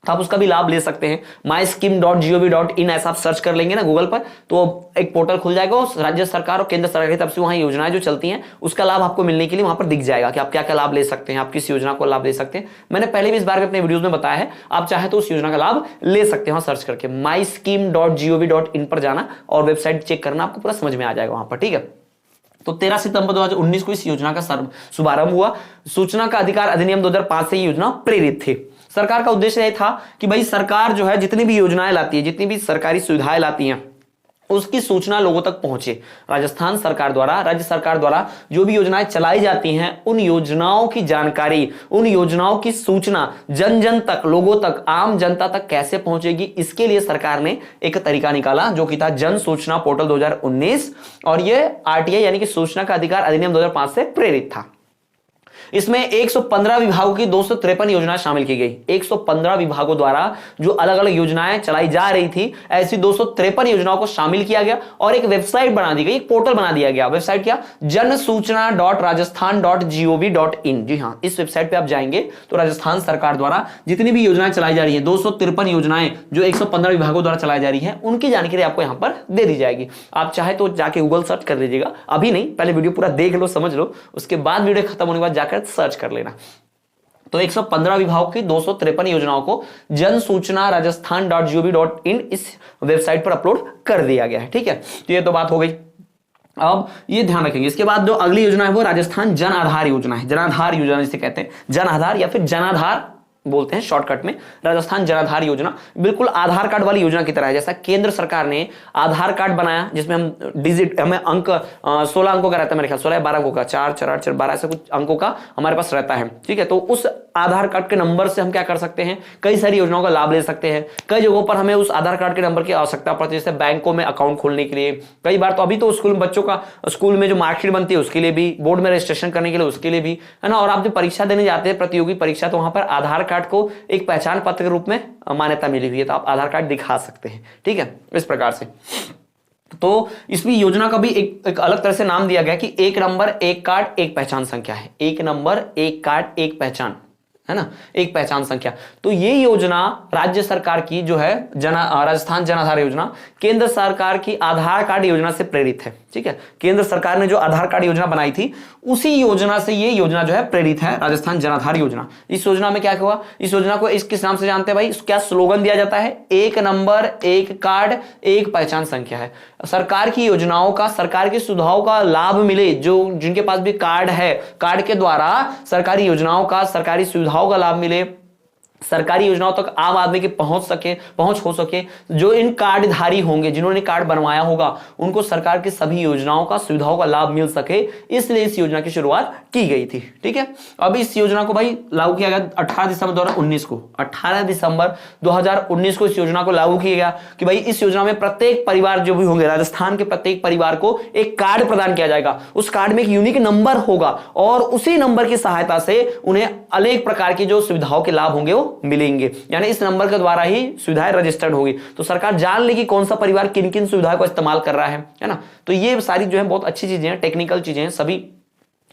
तो आप उसका भी लाभ ले सकते हैं। myscheme.gov.in ऐसा आप सर्च कर लेंगे ना गूगल पर, तो एक पोर्टल खुल जाएगा, राज्य सरकार और केंद्र सरकार की तरफ से वहां योजनाएं जो चलती हैं उसका लाभ आपको मिलने के लिए वहां पर दिख जाएगा कि आप क्या क्या लाभ ले सकते हैं, आप किस योजना को लाभ ले सकते हैं। मैंने पहले भी इस बारे में अपने वीडियोस में बताया है, आप चाहे तो उस योजना का लाभ ले सकते हैं सर्च करके। myscheme.gov.in पर जाना और वेबसाइट चेक करना, आपको पूरा समझ में आ जाएगा वहां पर। ठीक है, तो 13 सितंबर 2019 को इस योजना का शुभारंभ हुआ। सूचना का अधिकार अधिनियम 2005 से योजना प्रेरित थी। सरकार का उद्देश्य यह था कि भाई सरकार जो है जितनी भी योजनाएं लाती है, जितनी भी सरकारी सुविधाएं लाती हैं, उसकी सूचना लोगों तक पहुंचे। राजस्थान सरकार द्वारा, राज्य सरकार द्वारा जो भी योजनाएं चलाई जाती हैं, उन योजनाओं की जानकारी, उन योजनाओं की सूचना जन जन तक, लोगों तक, आम जनता तक कैसे पहुंचेगी, इसके लिए सरकार ने एक तरीका निकाला जो कि था जन सूचना पोर्टल 2019, और यह आरटीआई यानी कि सूचना का अधिकार अधिनियम 2005 से प्रेरित था। इसमें 115 विभागों की 253 योजनाएं शामिल की गई। 115 विभागों द्वारा जो अलग अलग योजनाएं चलाई जा रही थी, ऐसी 253 योजनाओं को शामिल किया गया और एक वेबसाइट बना दी गई, एक पोर्टल बना दिया गया। वेबसाइट क्या? जनसूचना.rajasthan.gov.in। जी हां, इस वेबसाइट पे आप जाएंगे तो राजस्थान सरकार द्वारा जितनी भी योजनाएं चलाई जा रही है, 253 योजनाएं जो 115 विभागों द्वारा चलाई जा रही है, उनकी जानकारी आपको यहां पर दे दी जाएगी। आप चाहे तो जाके गूगल सर्च कर लीजिएगा, अभी नहीं, पहले वीडियो पूरा देख लो, समझ लो, उसके बाद वीडियो खत्म होने के बाद जाकर सर्च कर लेना। तो 115 विभागों की 253 योजनाओं को जनसूचना.rajasthan.gov.in इस वेबसाइट पर अपलोड कर दिया गया है। ठीक है, तो ये तो बात हो गई। अब ये ध्यान रखेंगे, इसके बाद जो अगली योजना है वो राजस्थान जन आधार योजना है। जन आधार योजना जिसे कहते हैं, जन आधार या फिर जनाधार बोलते हैं शॉर्टकट में, राजस्थान जनाधार योजना बिल्कुल आधार कार्ड वाली योजना की तरह है। जैसा केंद्र सरकार ने आधार कार्ड बनाया जिसमें हम डिजिट, हमें अंक 16 अंकों का रहता है, मेरे ख्याल 16 या 12 अंकों का, 4 4 8 4 12 ऐसे कुछ अंकों का हमारे पास रहता है। ठीक है, तो उस आधार कार्ड के नंबर से हम क्या कर सकते हैं, कई सारी योजनाओं का लाभ ले सकते हैं। कई जगहों पर हमें उस आधार कार्ड के नंबर की आवश्यकता पड़ती है, जैसे बैंकों में अकाउंट खोलने के लिए, कई बार तो अभी तो स्कूल में बच्चों का स्कूल में जो मार्कशीट बनती है उसके लिए भी, बोर्ड में रजिस्ट्रेशन करने के लिए उसके लिए भी, है ना। और आप जो परीक्षा देने जाते हैं प्रतियोगी परीक्षा, तो वहां पर आधार कार्ड को एक पहचान पत्र के रूप में मान्यता मिली हुई है, तो आप आधार कार्ड दिखा सकते हैं। ठीक है, इस प्रकार से। तो इसमें योजना का भी एक अलग तरह से नाम दिया गया कि एक नंबर एक कार्ड एक पहचान संख्या है। एक नंबर एक कार्ड एक पहचान, है ना, एक पहचान संख्या। तो ये योजना राज्य सरकार की जो है राजस्थान जन आधार योजना केंद्र सरकार की आधार कार्ड योजना से प्रेरित है। ठीक है, केंद्र सरकार ने जो आधार कार्ड योजना बनाई थी उसी योजना से ये योजना जो है प्रेरित है, राजस्थान जन आधार योजना। इस योजना में क्या हुआ, इस योजना को किस नाम से जानते हैं भाई, क्या स्लोगन दिया जाता है, एक नंबर एक कार्ड एक पहचान संख्या है। सरकार की योजनाओं का, सरकार की सुविधाओं का लाभ मिले, जो जिनके पास भी कार्ड है, कार्ड के द्वारा सरकारी योजनाओं का, सरकारी सुविधाओं का लाभ मिले, सरकारी योजनाओं तक आम आदमी की पहुंच हो सके। जो इन कार्डधारी होंगे, जिन्होंने कार्ड बनवाया होगा, उनको सरकार की सभी योजनाओं का, सुविधाओं का लाभ मिल सके, इसलिए इस योजना की शुरुआत की गई थी। ठीक है, अब इस योजना को भाई लागू किया गया 18 दिसंबर 2019 को। 18 दिसंबर 2019 को इस योजना को लागू किया गया कि भाई इस योजना में प्रत्येक परिवार जो भी होंगे, राजस्थान के प्रत्येक परिवार को एक कार्ड प्रदान किया जाएगा। उस कार्ड में एक यूनिक नंबर होगा और उसी नंबर की सहायता से उन्हें अनेक प्रकार की जो सुविधाओं के लाभ होंगे वो मिलेंगे, यानी इस नंबर के द्वारा ही सुविधाएं रजिस्टर्ड होगी। तो सरकार जान लेगी कौन सा परिवार किन किन सुविधाओं का इस्तेमाल कर रहा है ना। तो ये सारी जो है बहुत अच्छी चीजें हैं, टेक्निकल चीजें हैं, सभी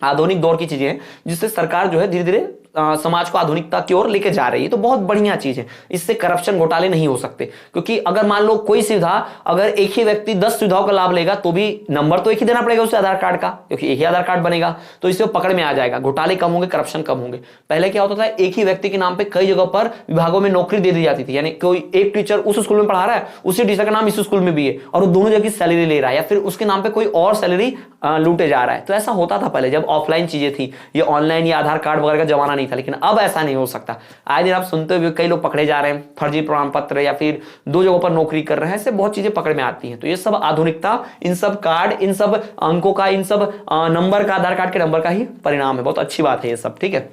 आधुनिक दौर की चीजें हैं, जिससे सरकार जो है धीरे धीरे समाज को आधुनिकता की ओर लेके जा रही है। तो बहुत बढ़िया चीज है, इससे करप्शन घोटाले नहीं हो सकते। क्योंकि अगर मान लो कोई सुविधा, अगर एक ही व्यक्ति 10 सुविधाओं का लाभ लेगा तो भी नंबर तो एक ही देना पड़ेगा उसे आधार कार्ड का, क्योंकि एक ही आधार कार्ड बनेगा, तो इससे वो पकड़ में आ जाएगा, घोटाले कम होंगे, करप्शन कम होंगे। पहले क्या होता था, एक ही व्यक्ति के नाम पे कई जगह पर विभागों में नौकरी दे दी जाती थी, यानी कोई एक टीचर उस स्कूल में पढ़ा रहा है, उसी टीचर का नाम इस स्कूल में भी है और वो दोनों जगह सैलरी ले रहा है, या फिर उसके नाम पे कोई और सैलरी लूटे जा रहा है। तो ऐसा होता था पहले, जब ऑफलाइन चीजें थी, ये ऑनलाइन या आधार कार्ड वगैरह का जमाना नहीं था। लेकिन अब ऐसा नहीं हो सकता। आए दिन आप सुनते हुए कई लोग पकड़े जा रहे हैं, फर्जी प्रमाण पत्र या फिर 2 जगहों पर नौकरी कर रहे हैं, ऐसे बहुत चीजें पकड़ में आती हैं। तो ये सब आधुनिकता, इन सब कार्ड, इन सब अंकों का, इन सब नंबर का, आधार कार्ड के नंबर का ही परिणाम है। बहुत अच्छी बात है ये सब। ठीक है,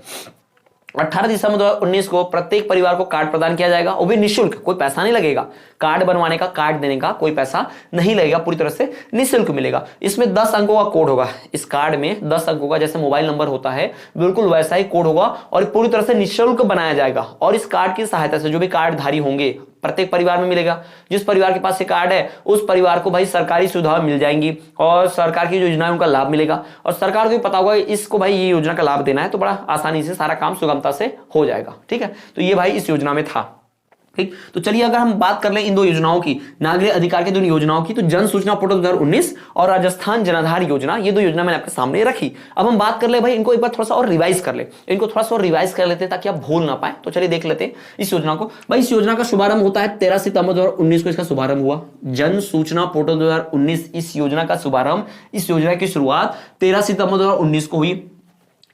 18 दिसंबर 2019 को प्रत्येक परिवार को कार्ड प्रदान किया जाएगा, वो भी निःशुल्क, कोई पैसा नहीं लगेगा। कार्ड बनवाने का, कार्ड देने का कोई पैसा नहीं लगेगा, पूरी तरह से निःशुल्क मिलेगा। इसमें 10 अंकों का कोड होगा। इस कार्ड में 10 अंकों का, जैसे मोबाइल नंबर होता है, बिल्कुल वैसा ही कोड होगा और पूरी तरह से निःशुल्क बनाया जाएगा। और इस कार्ड की सहायता से जो भी कार्डधारी होंगे प्रत्येक परिवार में मिलेगा। जिस परिवार के पास ये कार्ड है उस परिवार को भाई सरकारी सुविधाएं मिल जाएंगी और सरकार की जो योजनाएं उनका लाभ मिलेगा। और सरकार को भी पता होगा इसको भाई ये योजना का लाभ देना है, तो बड़ा आसानी से सारा काम सुगमता से हो जाएगा। ठीक है, तो ये भाई इस योजना में था। ठीक, तो चलिए अगर हम बात कर लें इन 2 योजनाओं की, नागरिक अधिकार की 2 योजनाओं की, तो जन सूचना पोर्टल 2019 और राजस्थान जनाधार योजना, ये 2 योजना मैंने आपके सामने रखी। अब हम बात कर ले भाई इनको एक बार थोड़ा सा और रिवाइज कर ले, इनको थोड़ा सा और रिवाइज कर लेते हैं ताकि आप भूल ना पाए। तो चलिए देख लेते हैं इस योजना को। भाई इस योजना का शुभारंभ होता है 13 सितंबर 2019 को इसका शुभारंभ हुआ। जन सूचना पोर्टल 2019, इस योजना का शुभारंभ, इस योजना की शुरुआत 13 सितंबर 2019 को हुई।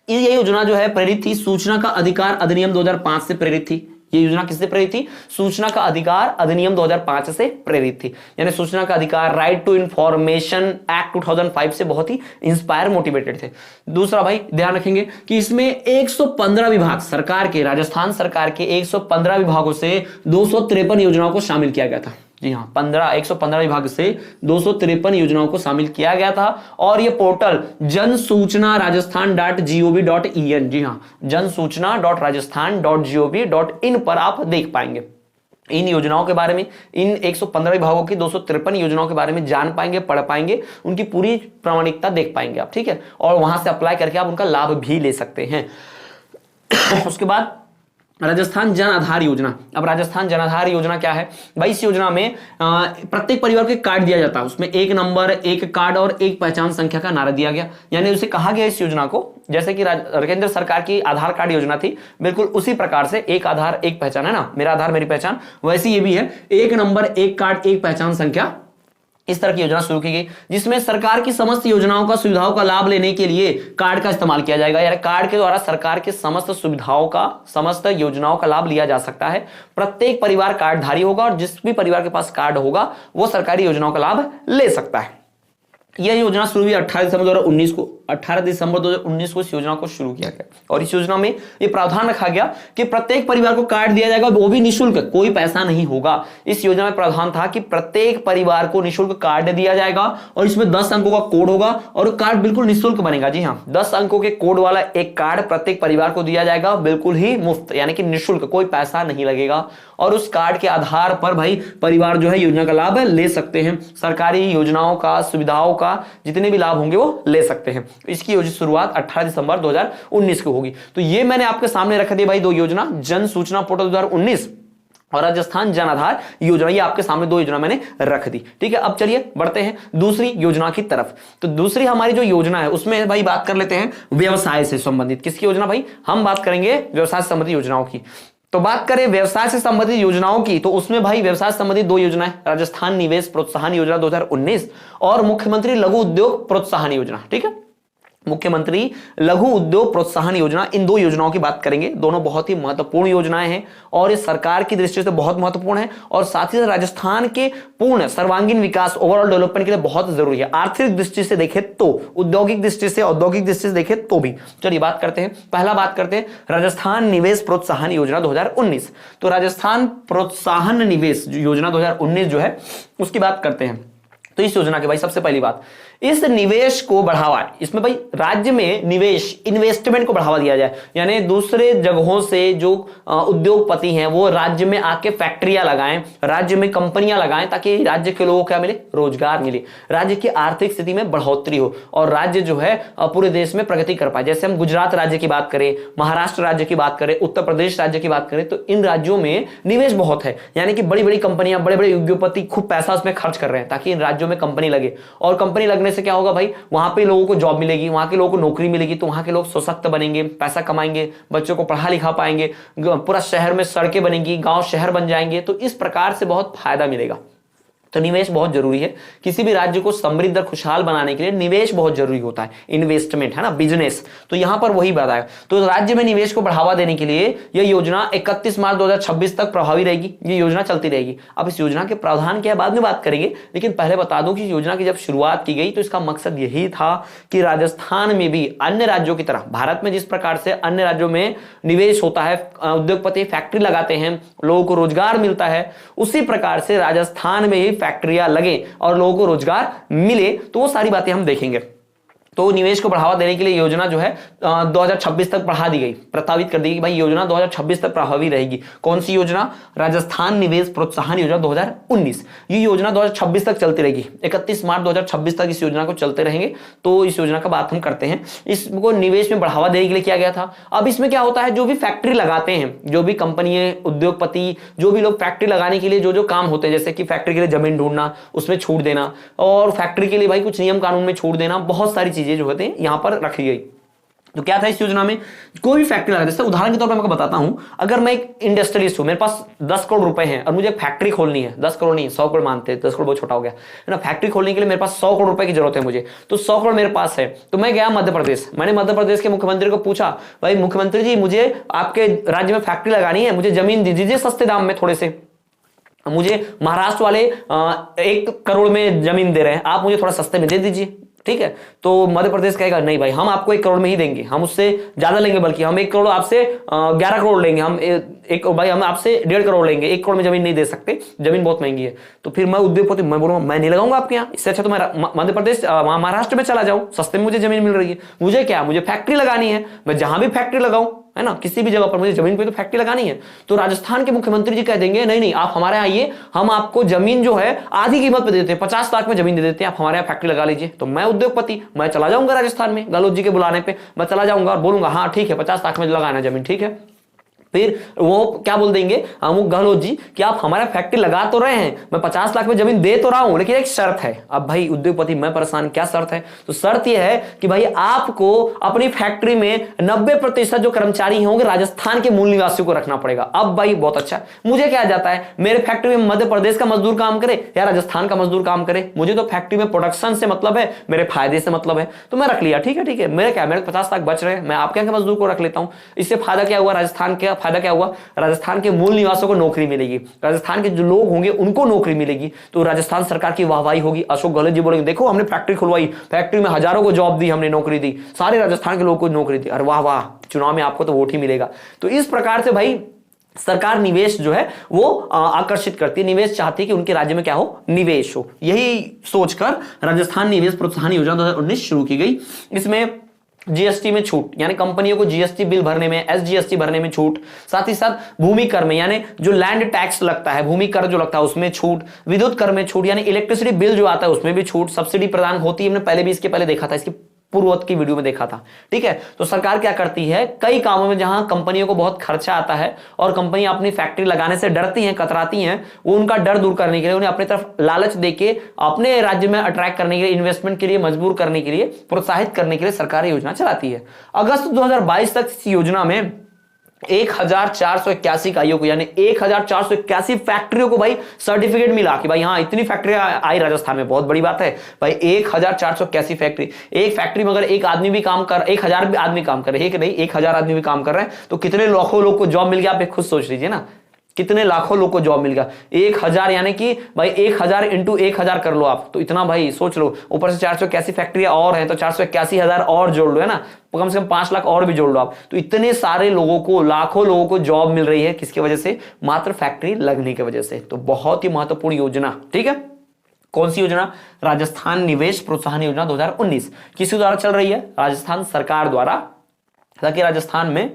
ये योजना जो है प्रेरित थी सूचना का अधिकार अधिनियम 2005 से प्रेरित थी। ये योजना किससे प्रेरित थी? सूचना का अधिकार अधिनियम 2005 से प्रेरित थी। यानी सूचना का अधिकार, राइट टू इंफॉर्मेशन एक्ट 2005 से बहुत ही इंस्पायर, मोटिवेटेड थे। दूसरा भाई ध्यान रखेंगे कि इसमें 115 विभाग सरकार के, राजस्थान सरकार के 115 विभागों से 253 योजनाओं को शामिल किया गया था। जी हाँ, 115 विभाग से 253 योजनाओं को शामिल किया गया था। और ये पोर्टल जन सूचना राजस्थान.gov.in, जी हाँ, जन सूचना.राजस्थान.gov.in पर आप देख पाएंगे इन योजनाओं के बारे में, इन 115 विभागों की 253 योजनाओं के बारे में जान पाएंगे, पढ़ पाएंगे, उनकी पूरी प्रामाणिकता देख पाएंगे आप, ठीक है। और वहां से अप्लाई करके आप उनका लाभ भी ले सकते हैं। उसके बाद राजस्थान जन आधार योजना। अब राजस्थान जन आधार योजना क्या है भाई? इस योजना में प्रत्येक परिवार को एक कार्ड दिया जाता है, उसमें एक नंबर, एक कार्ड और एक पहचान संख्या का नारा दिया गया। यानी उसे कहा गया इस योजना को, जैसे कि केंद्र सरकार की आधार कार्ड योजना थी, बिल्कुल उसी प्रकार से एक आधार एक पहचान है ना, मेरा आधार मेरी पहचान, वैसी ये भी है, एक नंबर, एक कार्ड, एक पहचान संख्या, इस तरह की योजना शुरू की गई, जिसमें सरकार की समस्त योजनाओं का, सुविधाओं का लाभ लेने के लिए कार्ड का इस्तेमाल किया जाएगा। यानी कार्ड के द्वारा सरकार के समस्त सुविधाओं का, समस्त योजनाओं का लाभ लिया जा सकता है। प्रत्येक परिवार कार्डधारी होगा और जिस भी परिवार के पास कार्ड होगा वो सरकारी योजनाओं का लाभ ले सकता है। यह योजना शुरू हुई 18 दिसंबर 2019 को। 18 दिसंबर 2019 को इस योजना को शुरू किया गया और इस योजना में यह प्रावधान रखा गया कि प्रत्येक परिवार को कार्ड दिया जाएगा, वो भी निःशुल्क, कोई पैसा नहीं होगा। इस योजना में प्रावधान था कि प्रत्येक परिवार को निःशुल्क कार्ड दिया जाएगा और इसमें 10 अंकों का कोड होगा और कार्ड बिल्कुल निःशुल्क बनेगा। जी हाँ, 10 अंकों के कोड वाला एक कार्ड प्रत्येक परिवार को दिया जाएगा, बिल्कुल ही मुफ्त, यानी कि निःशुल्क, कोई पैसा नहीं लगेगा। और उस कार्ड के आधार पर भाई परिवार जो है योजना का लाभ ले सकते हैं, सरकारी योजनाओं का, सुविधाओं का जितने भी लाभ होंगे वो ले सकते हैं। इसकी शुरुआत 18 दिसंबर 2019 को होगी। तो ये मैंने आपके सामने रख दी भाई दो योजना, जन सूचना पोर्टल 2019 और राजस्थान जन आधार योजना। ये आपके सामने दो योजना मैंने रख दी, ठीक है। अब चलिए बढ़ते हैं दूसरी योजना की तरफ। तो दूसरी हमारी जो योजना है उसमें भाई बात कर लेते हैं व्यवसाय से संबंधित। किसकी योजना भाई? हम बात करेंगे व्यवसाय से संबंधित योजनाओं की। तो बात करें व्यवसाय से संबंधित योजनाओं की, तो उसमें भाई व्यवसाय से संबंधित दो योजनाएं, राजस्थान निवेश प्रोत्साहन योजना 2019 और मुख्यमंत्री लघु उद्योग प्रोत्साहन योजना, ठीक है। मुख्यमंत्री लघु उद्योग प्रोत्साहन योजना, इन दो योजनाओं की बात करेंगे। दोनों बहुत ही महत्वपूर्ण योजनाएं हैं और ये सरकार की दृष्टि से बहुत महत्वपूर्ण है और साथ ही साथ राजस्थान के पूर्ण सर्वांगीण विकास, ओवरऑल डेवलपमेंट के लिए बहुत जरूरी है। आर्थिक दृष्टि से देखें तो, औद्योगिक दृष्टि से, औद्योगिक दृष्टि से देखें तो भी। चलिए बात करते हैं, पहला बात करते हैं राजस्थान निवेश प्रोत्साहन योजना 2019। तो राजस्थान प्रोत्साहन निवेश योजना 2019 जो है उसकी बात करते हैं। तो इस योजना के भाई सबसे पहली बात, इस निवेश को बढ़ावा, इसमें भाई राज्य में निवेश, इन्वेस्टमेंट को बढ़ावा दिया जाए। यानी दूसरे जगहों से जो उद्योगपति हैं वो राज्य में आके फैक्ट्रियां लगाएं, राज्य में कंपनियां लगाएं, ताकि राज्य के लोगों को क्या मिले? रोजगार मिले, राज्य की आर्थिक स्थिति में बढ़ोतरी हो और राज्य जो है पूरे देश में प्रगति कर पाए। जैसे हम गुजरात राज्य की बात करें, महाराष्ट्र राज्य की बात करें, उत्तर प्रदेश राज्य की बात करें, तो इन राज्यों में निवेश बहुत है। यानी कि बड़ी बड़ी कंपनियां, बड़े बड़े उद्योगपति खूब पैसा उसमें खर्च कर रहे हैं ताकि इन राज्यों में कंपनी लगे। और कंपनी लगने से क्या होगा भाई? वहां पे लोगों को जॉब मिलेगी, वहां के लोगों को नौकरी मिलेगी, तो वहां के लोग सशक्त बनेंगे, पैसा कमाएंगे, बच्चों को पढ़ा लिखा पाएंगे, पूरा शहर में सड़कें बनेंगी, गांव शहर बन जाएंगे। तो इस प्रकार से बहुत फायदा मिलेगा। तो निवेश बहुत जरूरी है। किसी भी राज्य को समृद्ध और खुशहाल बनाने के लिए निवेश बहुत जरूरी होता है, इन्वेस्टमेंट है ना, बिजनेस। तो यहां पर वही बात आएगा। तो राज्य में निवेश को बढ़ावा देने के लिए यह योजना 31 मार्च 2026 तक प्रभावी रहेगी। ये योजना चलती रहेगी। अब इस योजना के प्रावधान क्या बाद में बात करेंगे, लेकिन पहले बता दूं कि योजना की जब शुरुआत की गई तो इसका मकसद यही था कि राजस्थान में भी अन्य राज्यों की तरह, भारत में जिस प्रकार से अन्य राज्यों में निवेश होता है, उद्योगपति फैक्ट्री लगाते हैं, लोगों को रोजगार मिलता है, उसी प्रकार से राजस्थान में ही फैक्ट्रियां लगे और लोगों को रोजगार मिले। तो वो सारी बातें हम देखेंगे। तो निवेश को बढ़ावा देने के लिए योजना जो है 2026 तक बढ़ा दी गई, प्रस्तावित कर दी गई। भाई योजना 2026 तक प्रभावी रहेगी। कौन सी योजना? राजस्थान निवेश प्रोत्साहन योजना 2019। ये योजना 2026 तक चलती रहेगी। 31 मार्च 2026 तक इस योजना को चलते रहेंगे। तो इस योजना का बात हम करते हैं। इसको निवेश में बढ़ावा देने के लिए किया गया था। अब इसमें क्या होता है, जो भी फैक्ट्री लगाते हैं, जो भी कंपनी, उद्योगपति, जो भी लोग फैक्ट्री लगाने के लिए जो जो काम होते हैं, जैसे कि फैक्ट्री के लिए जमीन ढूंढना, उसमें छूट देना, और फैक्ट्री के लिए भाई कुछ नियम कानून में छूट देना, बहुत सारी चीजें जो होते हैं यहां पर रखी गई। तो क्या था इस योजना में? कोई भी फैक्ट्री लगा, जैसे उदाहरण के तौर पर मैं बताता हूं, अगर मैं एक इंडस्ट्रियलिस्ट हूं, मेरे पास 10 करोड़ रुपए हैं और मुझे एक फैक्ट्री खोलनी है, 10 करोड़ नहीं 100 करोड़ मानते हैं, 10 करोड़ बहुत छोटा हो गया है ना। फैक्ट्री खोलने के लिए मेरे पास 100 करोड़ रुपए की जरूरत है मुझे, तो 100 करोड़ मेरे पास है। तो मैं गया मध्य प्रदेश, मैंने मध्य प्रदेश के मुख्यमंत्री को पूछा, भाई मुख्यमंत्री जी मुझे आपके राज्य में फैक्ट्री लगानी है, मुझे जमीन दीजिए सस्ते दाम में थोड़े से। मुझे महाराष्ट्र वाले 1 करोड़ में जमीन दे रहे हैं, आप मुझे थोड़ा सस्ते में दे दीजिए। ठीक है। तो मध्य प्रदेश कहेगा नहीं भाई हम आपको 1 करोड़ में ही देंगे, हम उससे ज्यादा लेंगे, बल्कि हम 1 करोड़ आपसे 11 करोड़ लेंगे, हम एक भाई हम आपसे 1.5 करोड़ लेंगे, 1 करोड़ में जमीन नहीं दे सकते, जमीन बहुत महंगी है। तो फिर मैं उद्योगपति मैं बोलूंगा मैं नहीं लगाऊंगा आपके यहाँ, इससे अच्छा तो मैं मध्य प्रदेश महाराष्ट्र में चला जाऊं, सस्ते में मुझे जमीन मिल रही है, मुझे क्या, मुझे फैक्ट्री लगानी है, मैं जहां भी फैक्ट्री लगाऊं, है ना, किसी भी जगह पर मुझे जमीन पे तो फैक्ट्री लगानी है। तो राजस्थान के मुख्यमंत्री जी कह देंगे नहीं नहीं आप हमारे यहाँ आइए, हम आपको जमीन जो है आधी कीमत पे देते हैं, 50 लाख में जमीन दे देते हैं, आप हमारे यहाँ फैक्ट्री लगा लीजिए। तो मैं उद्योगपति मैं चला जाऊंगा राजस्थान में, गहलोत जी के बुलाने पे मैं चला जाऊंगा और बोलूंगा हाँ ठीक है 50 लाख में लगाना जमीन, ठीक है। फिर वो क्या बोल देंगे वो गहलोत जी कि आप हमारा फैक्ट्री लगा तो रहे हैं, मैं 50 लाख में जमीन दे तो रहा हूं, लेकिन एक शर्त है। अब भाई उद्योगपति मैं परेशान, क्या शर्त है? तो शर्त यह है कि भाई आपको अपनी फैक्ट्री में 90% जो कर्मचारी होंगे राजस्थान के मूल निवासियों को रखना पड़ेगा। अब भाई बहुत अच्छा, मुझे क्या जाता है मेरे फैक्ट्री में मध्य प्रदेश का मजदूर काम करे या राजस्थान का मजदूर काम करे, मुझे तो फैक्ट्री में प्रोडक्शन से मतलब है, मेरे फायदे से मतलब है, तो मैं रख लिया, ठीक है ठीक है। मेरे क्या, मेरे 50 लाख बच रहे हैं, मैं आपके यहाँ के मजदूर को रख लेता हूं। इससे फायदा क्या हुआ, राजस्थान का फायदा क्या हुआ, राजस्थान के मूल निवासियों को नौकरी मिलेगी, राजस्थान के जो लोग होंगे उनको नौकरी मिलेगी, तो राजस्थान सरकार की वाहवाही होगी। अशोक गहलोत जी बोलेंगे देखो हमने फैक्ट्री खुलवाई, फैक्ट्री में हजारों को जॉब दी, हमने नौकरी दी, सारे राजस्थान के लोगों को नौकरी दी, अरे वाह वाह, चुनाव में आपको तो वोट ही मिलेगा। तो इस प्रकार से भाई सरकार निवेश जो है वो आकर्षित करती है, निवेश चाहती है कि उनके राज्य में क्या हो, निवेश हो। यही सोचकर राजस्थान निवेश प्रोत्साहन योजना 2019 शुरू की गई। इसमें जीएसटी में छूट, यानी कंपनियों को जीएसटी बिल भरने में, एसजीएसटी भरने में छूट, साथ ही साथ भूमि कर में, यानी जो लैंड टैक्स लगता है, भूमि कर जो लगता है उसमें छूट, विद्युत कर में छूट, यानी इलेक्ट्रिसिटी बिल जो आता है उसमें भी छूट, सब्सिडी प्रदान होती है। हमने पहले भी इसके पहले देखा था, इसकी पूर्ववत की वीडियो में देखा था, ठीक है। तो सरकार क्या करती है, कई कामों में जहां कंपनियों को बहुत खर्चा आता है और कंपनी अपनी फैक्ट्री लगाने से डरती हैं, कतराती हैं, वो उनका डर दूर करने के लिए, उन्हें अपनी तरफ लालच देके अपने राज्य में अट्रैक्ट करने के लिए, इन्वेस्टमेंट के लिए मजबूर करने के लिए, प्रोत्साहित करने के लिए सरकार योजना चलाती है। अगस्त 2022 तक इस योजना में 1481 इकाइयों को, यानी 1481 फैक्ट्रियों को भाई सर्टिफिकेट मिला कि भाई हाँ इतनी फैक्ट्री आई राजस्थान में, बहुत बड़ी बात है भाई। 1481 फैक्ट्री, एक फैक्ट्री में अगर एक आदमी भी काम कर, 1000 भी आदमी काम कर रहे हैं, एक नहीं 1000 आदमी भी काम कर रहे हैं, तो कितने लाखों लोग को जॉब मिल गया, आप एक खुद सोच लीजिए ना, कितने लाखों लोग को जॉब मिल गया। 1000 यानी कि भाई 1000 इंटू 1000 कर लो आप, तो इतना भाई सोच लो, ऊपर से 481 फैक्ट्रियां और हैं तो 481,000 और जोड़ लो, है ना, कम से कम 5 लाख और भी जोड़ लो आप। तो इतने सारे लोगों को, लाखों लोगों को जॉब मिल रही है, किसकी वजह से, मात्र फैक्ट्री लगने की वजह से। तो बहुत ही महत्वपूर्ण योजना, ठीक है। कौन सी योजना, राजस्थान निवेश प्रोत्साहन योजना 2019 किसी द्वारा चल रही है, राजस्थान सरकार द्वारा, ताकि राजस्थान में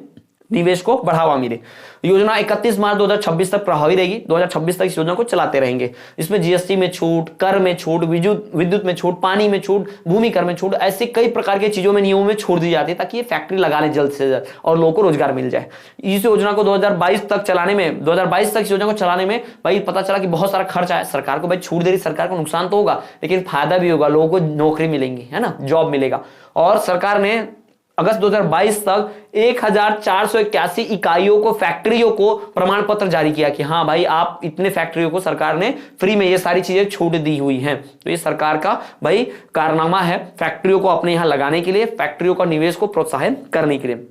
निवेश को बढ़ावा मिले। योजना 31 मार्च 2026 तक प्रभावी रहेगी, 2026 तक इस योजना को चलाते रहेंगे। इसमें जीएसटी में छूट, कर में छूट, विद्युत में छूट, पानी में छूट, भूमि कर में छूट, ऐसे कई प्रकार की चीजों में, नियमों में छूट दी जाती है ताकि ये फैक्ट्री लगा ले जल्द से जल्द और लोगों को रोजगार मिल जाए। इस योजना को 2022 तक चलाने में, 2022 तक इस योजना को चलाने में भाई पता चला कि बहुत सारा खर्च आया। सरकार को भाई छूट दे रही, सरकार को नुकसान तो होगा लेकिन फायदा भी होगा, लोगों को नौकरी मिलेंगी, है ना, जॉब मिलेगा। और सरकार ने अगस्त 2022 तक 1481 इकाइयों को, फैक्ट्रियों को प्रमाण पत्र जारी किया कि हाँ भाई आप इतने फैक्ट्रियों को सरकार ने फ्री में ये सारी चीजें छूट दी हुई हैं। तो ये सरकार का भाई कारनामा है फैक्ट्रियों को अपने यहां लगाने के लिए, फैक्ट्रियों का निवेश को प्रोत्साहित करने के लिए।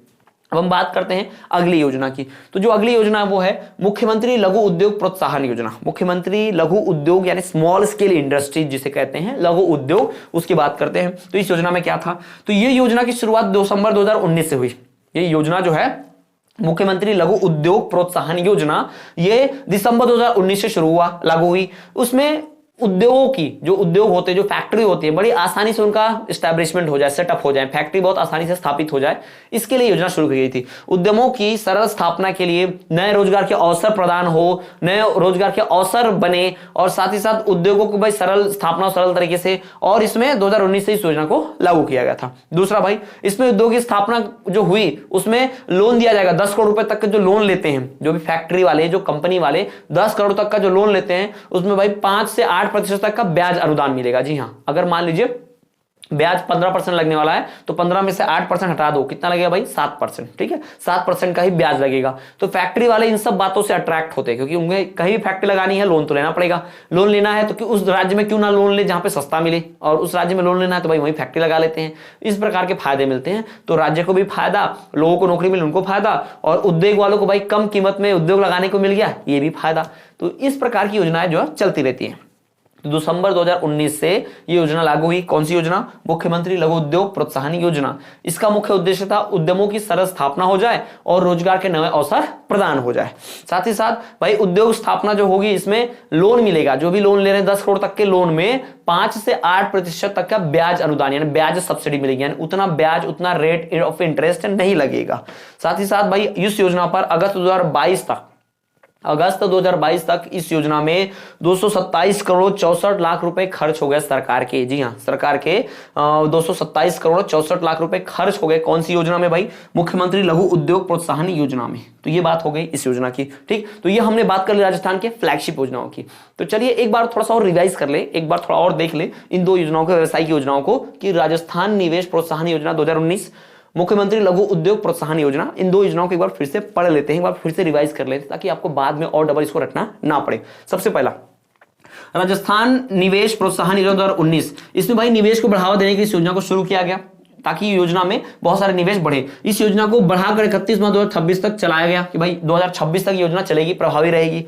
अब हम बात करते हैं अगली योजना की। तो जो अगली योजना है वो है मुख्यमंत्री लघु उद्योग प्रोत्साहन योजना। मुख्यमंत्री लघु उद्योग यानी स्मॉल स्केल इंडस्ट्रीज जिसे कहते हैं, लघु उद्योग, उसकी बात करते हैं। तो इस योजना में क्या था, तो ये योजना की शुरुआत दिसंबर 2019 से हुई। ये योजना जो है मुख्यमंत्री लघु उद्योग प्रोत्साहन योजना, ये दिसंबर 2019 से शुरू हुआ, लागू हुई। उसमें उद्योगों की, जो उद्योग होते हैं, जो फैक्ट्री होती है, बड़ी आसानी से उनका एस्टैब्लिशमेंट हो जाए, सेटअप हो जाए, फैक्ट्री बहुत आसानी से स्थापित हो जाए, इसके लिए योजना शुरू की गई थी। उद्यमों की सरल स्थापना के लिए, नए रोजगार के अवसर प्रदान हो, नए रोजगार के अवसर बने, और साथ ही साथ उद्योगों को भाई सरल स्थापना, सरल तरीके से, और इसमें 2019 से इस योजना को लागू किया गया था। दूसरा भाई, इसमें उद्योग की स्थापना जो हुई उसमें लोन दिया जाएगा। 10 करोड़ रुपए तक के जो लोन लेते हैं, जो भी फैक्ट्री वाले, जो कंपनी वाले 10 करोड़ तक का जो लोन लेते हैं, उसमें भाई 5 से 8% तक का ब्याज अनुदान मिलेगा। जी हाँ, अगर मान लीजिए ब्याज 15% लगने वाला है तो 15 में से 8% हटा दो, कितना लगेगा भाई, 7%, ठीक है, 7% का ही ब्याज लगेगा। तो फैक्ट्री वाले इन सब बातों से अट्रैक्ट होते हैं, क्योंकि उन्हें कहीं भी फैक्ट्री लगानी है, लोन तो लेना पड़ेगा। लोन लेना है तो उस राज्य में क्यों ना लोन ले जहां पे सस्ता मिले, और उस राज्य में लोन लेना है तो भाई वहीं फैक्ट्री लगा लेते हैं। इस प्रकार के फायदे मिलते हैं, तो राज्य को भी फायदा, लोगों को नौकरी मिली उनको फायदा, और उद्योग वालों को भाई कम कीमत में उद्योग लगाने को मिल गया, ये भी फायदा। तो इस प्रकार की योजनाएं जो है चलती रहती है। तो दिसंबर 2019 से ये योजना लागू हुई। कौन सी योजना? मुख्यमंत्री लघु उद्योग प्रोत्साहन योजना। इसका मुख्य उद्देश्य था उद्यमों की सरल स्थापना हो जाए और रोजगार के नए अवसर प्रदान हो जाए। साथ ही साथ भाई उद्योग स्थापना जो होगी इसमें लोन मिलेगा, जो भी लोन ले रहे हैं 10 करोड़ तक के लोन में 5 से 8% तक का ब्याज अनुदान यानी ब्याज सब्सिडी मिलेगी, यानी उतना ब्याज उतना रेट ऑफ इंटरेस्ट नहीं लगेगा। साथ ही साथ भाई इस योजना पर अगस्त 2022 तक इस योजना में 227 करोड़ 64 लाख रुपए खर्च हो गए सरकार के। जी हां, सरकार के 227 करोड़ 64 लाख रुपए खर्च हो गए। कौन सी योजना में भाई? मुख्यमंत्री लघु उद्योग प्रोत्साहन योजना में। तो ये बात हो गई इस योजना की। ठीक, तो ये हमने बात कर ली राजस्थान के फ्लैगशिप योजनाओं की। तो चलिए एक बार थोड़ा सा और रिवाइज कर ले, एक बार थोड़ा और देख ले इन दो योजनाओं को, व्यवसायिक योजनाओं को, कि राजस्थान निवेश प्रोत्साहन योजना 2019, मुख्यमंत्री लघु उद्योग प्रोत्साहन योजना, इन दो योजनाओं को एक बार फिर से पढ़ लेते हैं, एक बार फिर से रिवाइज कर लेते हैं ताकि आपको बाद में और डबल इसको रटना ना पड़े। सबसे पहला राजस्थान निवेश प्रोत्साहन योजना 2019, इसमें भाई निवेश को बढ़ावा देने की इस योजना को शुरू किया गया ताकि योजना में बहुत सारे निवेश बढ़े। इस योजना को बढ़ाकर 31 मार्च 2026 तक चलाया गया कि भाई 2026 तक योजना चलेगी, प्रभावी रहेगी।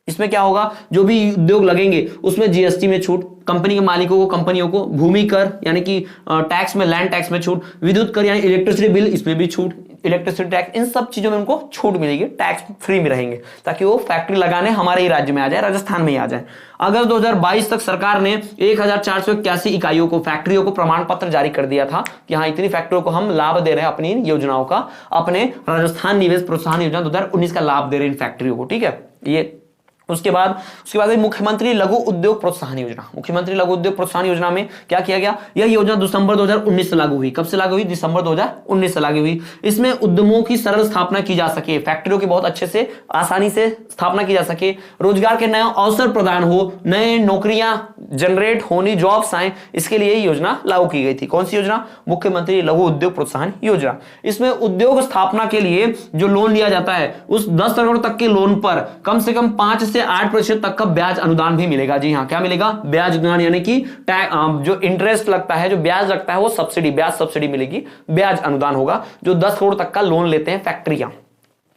इसमें क्या होगा, जो भी उद्योग लगेंगे उसमें जीएसटी में छूट, कंपनी के मालिकों को, कंपनियों को भूमि कर यानी कि टैक्स में, लैंड टैक्स में छूट, विद्युत कर यानी इलेक्ट्रिसिटी बिल इसमें भी छूट, इलेक्ट्रिसिटी टैक्स, इन सब चीजों में उनको छूट मिलेगी, टैक्स फ्री में रहेंगे ताकि वो फैक्ट्री लगाने हमारे ही राज्य में आ जाए, राजस्थान में ही आ जाए। अगस्त 2022 तक सरकार ने 1481 इकाइयों को, फैक्ट्रियों को प्रमाण पत्र जारी कर दिया था कि हाँ इतनी फैक्ट्रियों को हम लाभ दे रहे हैं अपनी योजनाओं का, अपने राजस्थान निवेश प्रोत्साहन योजना 2019 का लाभ दे रहे हैं इन फैक्ट्रियों को। ठीक है, ये उसके बाद मुख्यमंत्री लघु उद्योग प्रोत्साहन योजना। मुख्यमंत्री लघु उद्योग प्रोत्साहन योजना में क्या किया गया, यह योजना दिसंबर 2019 से लागू हुई। कब से लागू हुई? दिसंबर 2019 से लागू हुई। इसमें उद्यमों की सरल स्थापना की जा सके, फैक्ट्रियों की बहुत अच्छे से, आसानी से स्थापना की जा सके, रोजगार के नए अवसर प्रदान हो, नए नौकरियां जनरेट होनी, जॉब्स आए, इसके लिए योजना लागू की गई थी। कौन सी योजना? मुख्यमंत्री लघु उद्योग प्रोत्साहन योजना। इसमें उद्योग स्थापना के लिए जो लोन लिया जाता है उस 10 करोड़ तक के लोन पर कम से कम 5 से 8% तक का ब्याज अनुदान भी मिलेगा। जी हां, क्या मिलेगा? ब्याज अनुदान, यानी कि जो इंटरेस्ट लगता है, जो ब्याज लगता है वो सब्सिडी, ब्याज सब्सिडी मिलेगी, ब्याज अनुदान होगा। जो 10 करोड़ तक का लोन लेते हैं फैक्ट्रियां।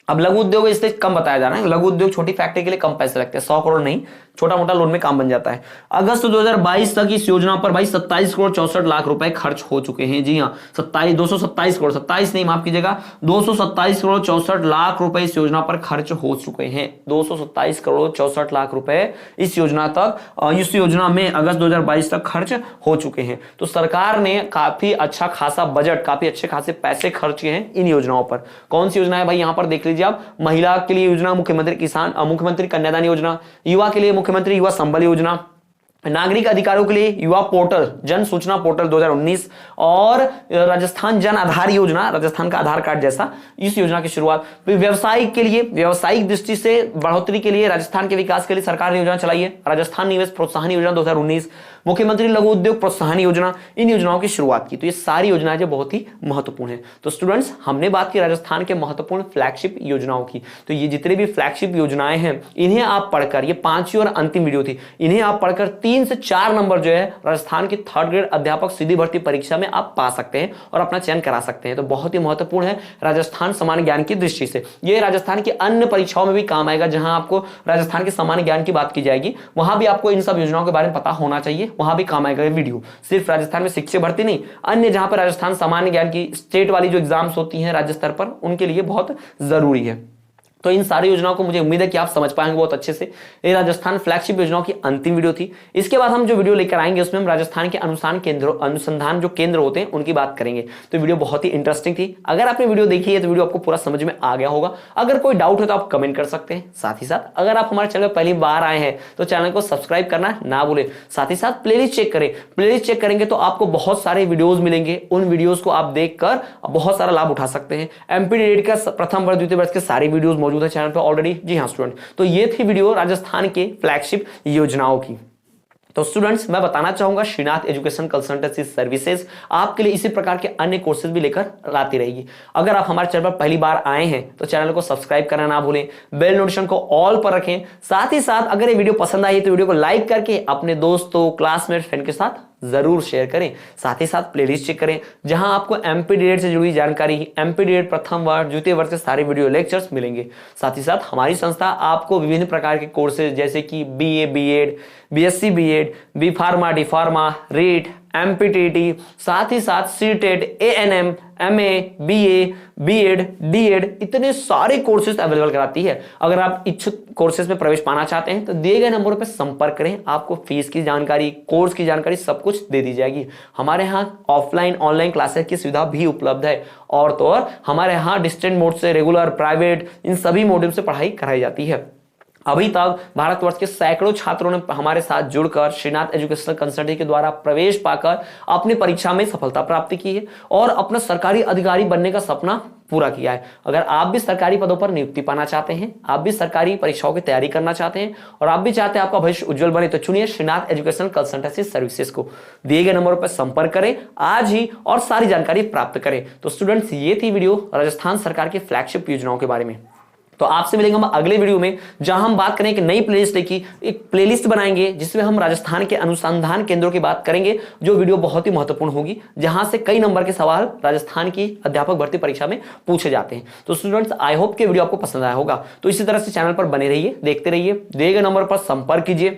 अब लघु उद्योग इससे कम बताया जा रहा है, लघु उद्योग छोटी फैक्ट्री के लिए कम पैसे लगते हैं, 100 करोड़ नहीं, छोटा मोटा लोन में काम बन जाता है। अगस्त 2022 तक इस योजना पर भाई 27 करोड़ 64 लाख रुपए खर्च हो चुके हैं। जी हाँ, 227 करोड़, 27 नहीं माफ कीजिएगा, 227 करोड़ 64 लाख रुपए इस योजना पर खर्च हो चुके हैं। 227 करोड़ 64 लाख रुपए इस योजना में अगस्त 2022 तक खर्च हो चुके हैं। तो सरकार ने काफी अच्छा खासा बजट, काफी अच्छे खासे पैसे खर्च किए हैं इन योजनाओं पर। कौन सी योजना है भाई? यहां पर देख लीजिए आप, महिला के लिए योजना मुख्यमंत्री कन्यादान योजना, युवा के लिए मुख्यमंत्री युवा संबल योजना, नागरिक अधिकारों के लिए युवा पोर्टल, जन सूचना पोर्टल 2019, और राजस्थान जन आधार योजना, राजस्थान का आधार कार्ड जैसा, इस योजना की शुरुआत। व्यवसायिक के लिए, व्यवसायिक दृष्टि से बढ़ोतरी के लिए, राजस्थान के विकास के लिए सरकार ने योजना चलाई है, राजस्थान निवेश प्रोत्साहन योजना 2019, मुख्यमंत्री लघु उद्योग प्रोत्साहन योजना, इन योजनाओं की शुरुआत की। तो ये सारी योजनाएं जो बहुत ही महत्वपूर्ण है। तो स्टूडेंट्स, हमने बात की राजस्थान के महत्वपूर्ण फ्लैगशिप योजनाओं की। तो ये जितने भी फ्लैगशिप योजनाएं हैं इन्हें आप पढ़कर, ये 5वीं और अंतिम वीडियो थी, इन्हें आप पढ़कर 3 से 4 नंबर जो है राजस्थान की 3rd ग्रेड अध्यापक सीधी भर्ती परीक्षा में आप पा सकते हैं और अपना चयन करा सकते हैं। तो बहुत ही महत्वपूर्ण है राजस्थान सामान्य ज्ञान की दृष्टि से। ये राजस्थान की अन्य परीक्षाओं में भी काम आएगा, जहां आपको राजस्थान के सामान्य ज्ञान की बात की जाएगी, वहां भी आपको इन सब योजनाओं के बारे में पता होना चाहिए, वहां भी काम आएगा ये वीडियो। सिर्फ राजस्थान में शिक्षक भर्ती नहीं, अन्य जहां पर राजस्थान सामान्य ज्ञान की स्टेट वाली जो एग्जाम्स होती हैं राज्य स्तर पर, उनके लिए बहुत जरूरी है। तो इन सारी योजनाओं को मुझे उम्मीद है कि आप समझ पाएंगे बहुत अच्छे से। ये राजस्थान फ्लैगशिप योजनाओं की अंतिम वीडियो थी। इसके बाद हम जो वीडियो लेकर आएंगे उसमें हम राजस्थान के अनुसंधान जो केंद्र होते हैं उनकी बात करेंगे। तो वीडियो बहुत ही इंटरेस्टिंग थी। अगर आपने वीडियो देखी है तो वीडियो आपको पूरा समझ में आ गया होगा। अगर कोई डाउट है तो आप कमेंट कर सकते हैं। साथ ही साथ अगर आप हमारे चैनल पर पहली बार आए हैं तो चैनल को सब्सक्राइब करना ना भूलें। साथ ही साथ प्लेलिस्ट चेक करें। प्लेलिस्ट चेक करेंगे तो आपको बहुत सारे वीडियोज मिलेंगे, उन वीडियोज को आप देखकर बहुत सारा लाभ उठा सकते हैं। एमपीडीएड का प्रथम वर्ष द्वितीय वर्ष के सारे वीडियोज मौजूद है चैनल पर ऑलरेडी। जी हाँ स्टूडेंट, तो ये थी वीडियो राजस्थान के फ्लैगशिप योजनाओं की। तो स्टूडेंट्स, मैं बताना चाहूंगा श्रीनाथ एजुकेशन कंसल्टेंसी सर्विसेज आपके लिए इसी प्रकार के अन्य कोर्सेज भी लेकर लाती रहेगी। अगर आप हमारे चैनल पर पहली बार आए हैं तो चैनल को सब्सक्राइब करना ना भूलें, बेल नोटिफिकेशन को ऑल पर रखें। साथ ही साथ अगर ये वीडियो पसंद आई तो वीडियो को लाइक करके अपने दोस्तों, क्लासमेट, फ्रेंड के साथ जरूर शेयर करें। साथ ही साथ प्लेलिस्ट चेक करें जहां आपको एमपीडीएड से जुड़ी जानकारी, एमपीडीएड प्रथम वर्ष द्वितीय वर्ष के सारे वीडियो लेक्चर्स मिलेंगे। साथ ही साथ हमारी संस्था आपको विभिन्न प्रकार के कोर्सेज जैसे कि BA, BEd, BSc BEd, B pharma, D pharma, REET, MPTT, साथ ही साथ CTET, ANM, MA, BA, BEd, DEd, इतने सारे कोर्सेज अवेलेबल कराती है। अगर आप इच्छुक कोर्सेज में प्रवेश पाना चाहते हैं तो दिए गए नंबरों पर संपर्क करें। आपको फीस की जानकारी, कोर्स की जानकारी सब कुछ दे दी जाएगी। हमारे यहाँ ऑफलाइन ऑनलाइन क्लासेस की सुविधा भी उपलब्ध है और तो और हमारे यहाँ डिस्टेंट मोड से रेगुलर, प्राइवेट, इन सभी मोड से पढ़ाई कराई जाती है। अभी तक भारतवर्ष के सैकड़ों छात्रों ने हमारे साथ जुड़कर श्रीनाथ एजुकेशनल कंसल्टेंसी के द्वारा प्रवेश पाकर अपनी परीक्षा में सफलता प्राप्त की है और अपना सरकारी अधिकारी बनने का सपना पूरा किया है। अगर आप भी सरकारी पदों पर नियुक्ति पाना चाहते हैं, आप भी सरकारी परीक्षाओं की तैयारी करना चाहते हैं और आप भी चाहते हैं आपका भविष्य उज्जवल बने, तो चुनिए श्रीनाथ एजुकेशनल कंसल्टेंसी सर्विसेज को। दिए गए नंबरों पर संपर्क करें आज ही और सारी जानकारी प्राप्त करें। तो स्टूडेंट्स, ये थी वीडियो राजस्थान सरकार की फ्लैगशिप योजनाओं के बारे में। तो आपसे मिलेंगे हम अगले वीडियो में जहां हम बात करेंगे कि नई प्लेलिस्ट की एक प्लेलिस्ट बनाएंगे जिसमें हम राजस्थान के अनुसंधान केंद्रों की बात करेंगे, जो वीडियो बहुत ही महत्वपूर्ण होगी, जहां से कई नंबर के सवाल राजस्थान की अध्यापक भर्ती परीक्षा में पूछे जाते हैं। तो स्टूडेंट्स, आई होप कि वीडियो आपको पसंद आया होगा। तो इसी तरह से चैनल पर बने रहिए, देखते रहिए, दिए गए नंबर पर संपर्क कीजिए,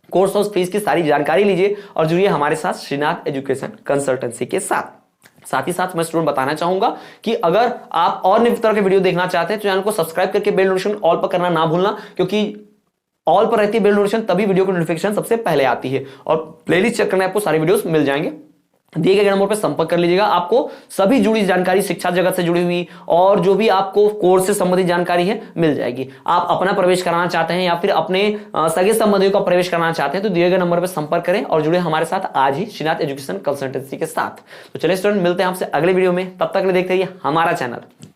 कोर्स और फीस की सारी जानकारी लीजिए और जुड़िए हमारे साथ श्रीनाथ एजुकेशन कंसल्टेंसी के साथ। साथ ही साथ मैं स्टूडेंट बताना चाहूंगा कि अगर आप और नियमित तरह के वीडियो देखना चाहते हैं तो चैनल को सब्सक्राइब करके बेल नोटिफिकेशन ऑल पर करना ना भूलना, क्योंकि ऑल पर रहती है बेल नोटिफिकेशन तभी वीडियो की नोटिफिकेशन सबसे पहले आती है। और प्लेलिस्ट चेक करने आपको सारे वीडियोस मिल जाएंगे। दिए गए नंबर पर संपर्क कर लीजिएगा। आपको सभी जुड़ी जानकारी, शिक्षा जगत से जुड़ी हुई और जो भी आपको कोर्स से संबंधित जानकारी है मिल जाएगी। आप अपना प्रवेश कराना चाहते हैं या फिर अपने सगे संबंधियों का प्रवेश कराना चाहते हैं तो दिए गए नंबर पर संपर्क करें और जुड़े हमारे साथ आज ही श्रीनाथ एजुकेशन कंसल्टेंसी के साथ। तो चलिए स्टूडेंट, मिलते हैं आपसे अगले वीडियो में। तब तक के लिए देखते रहिए हमारा चैनल।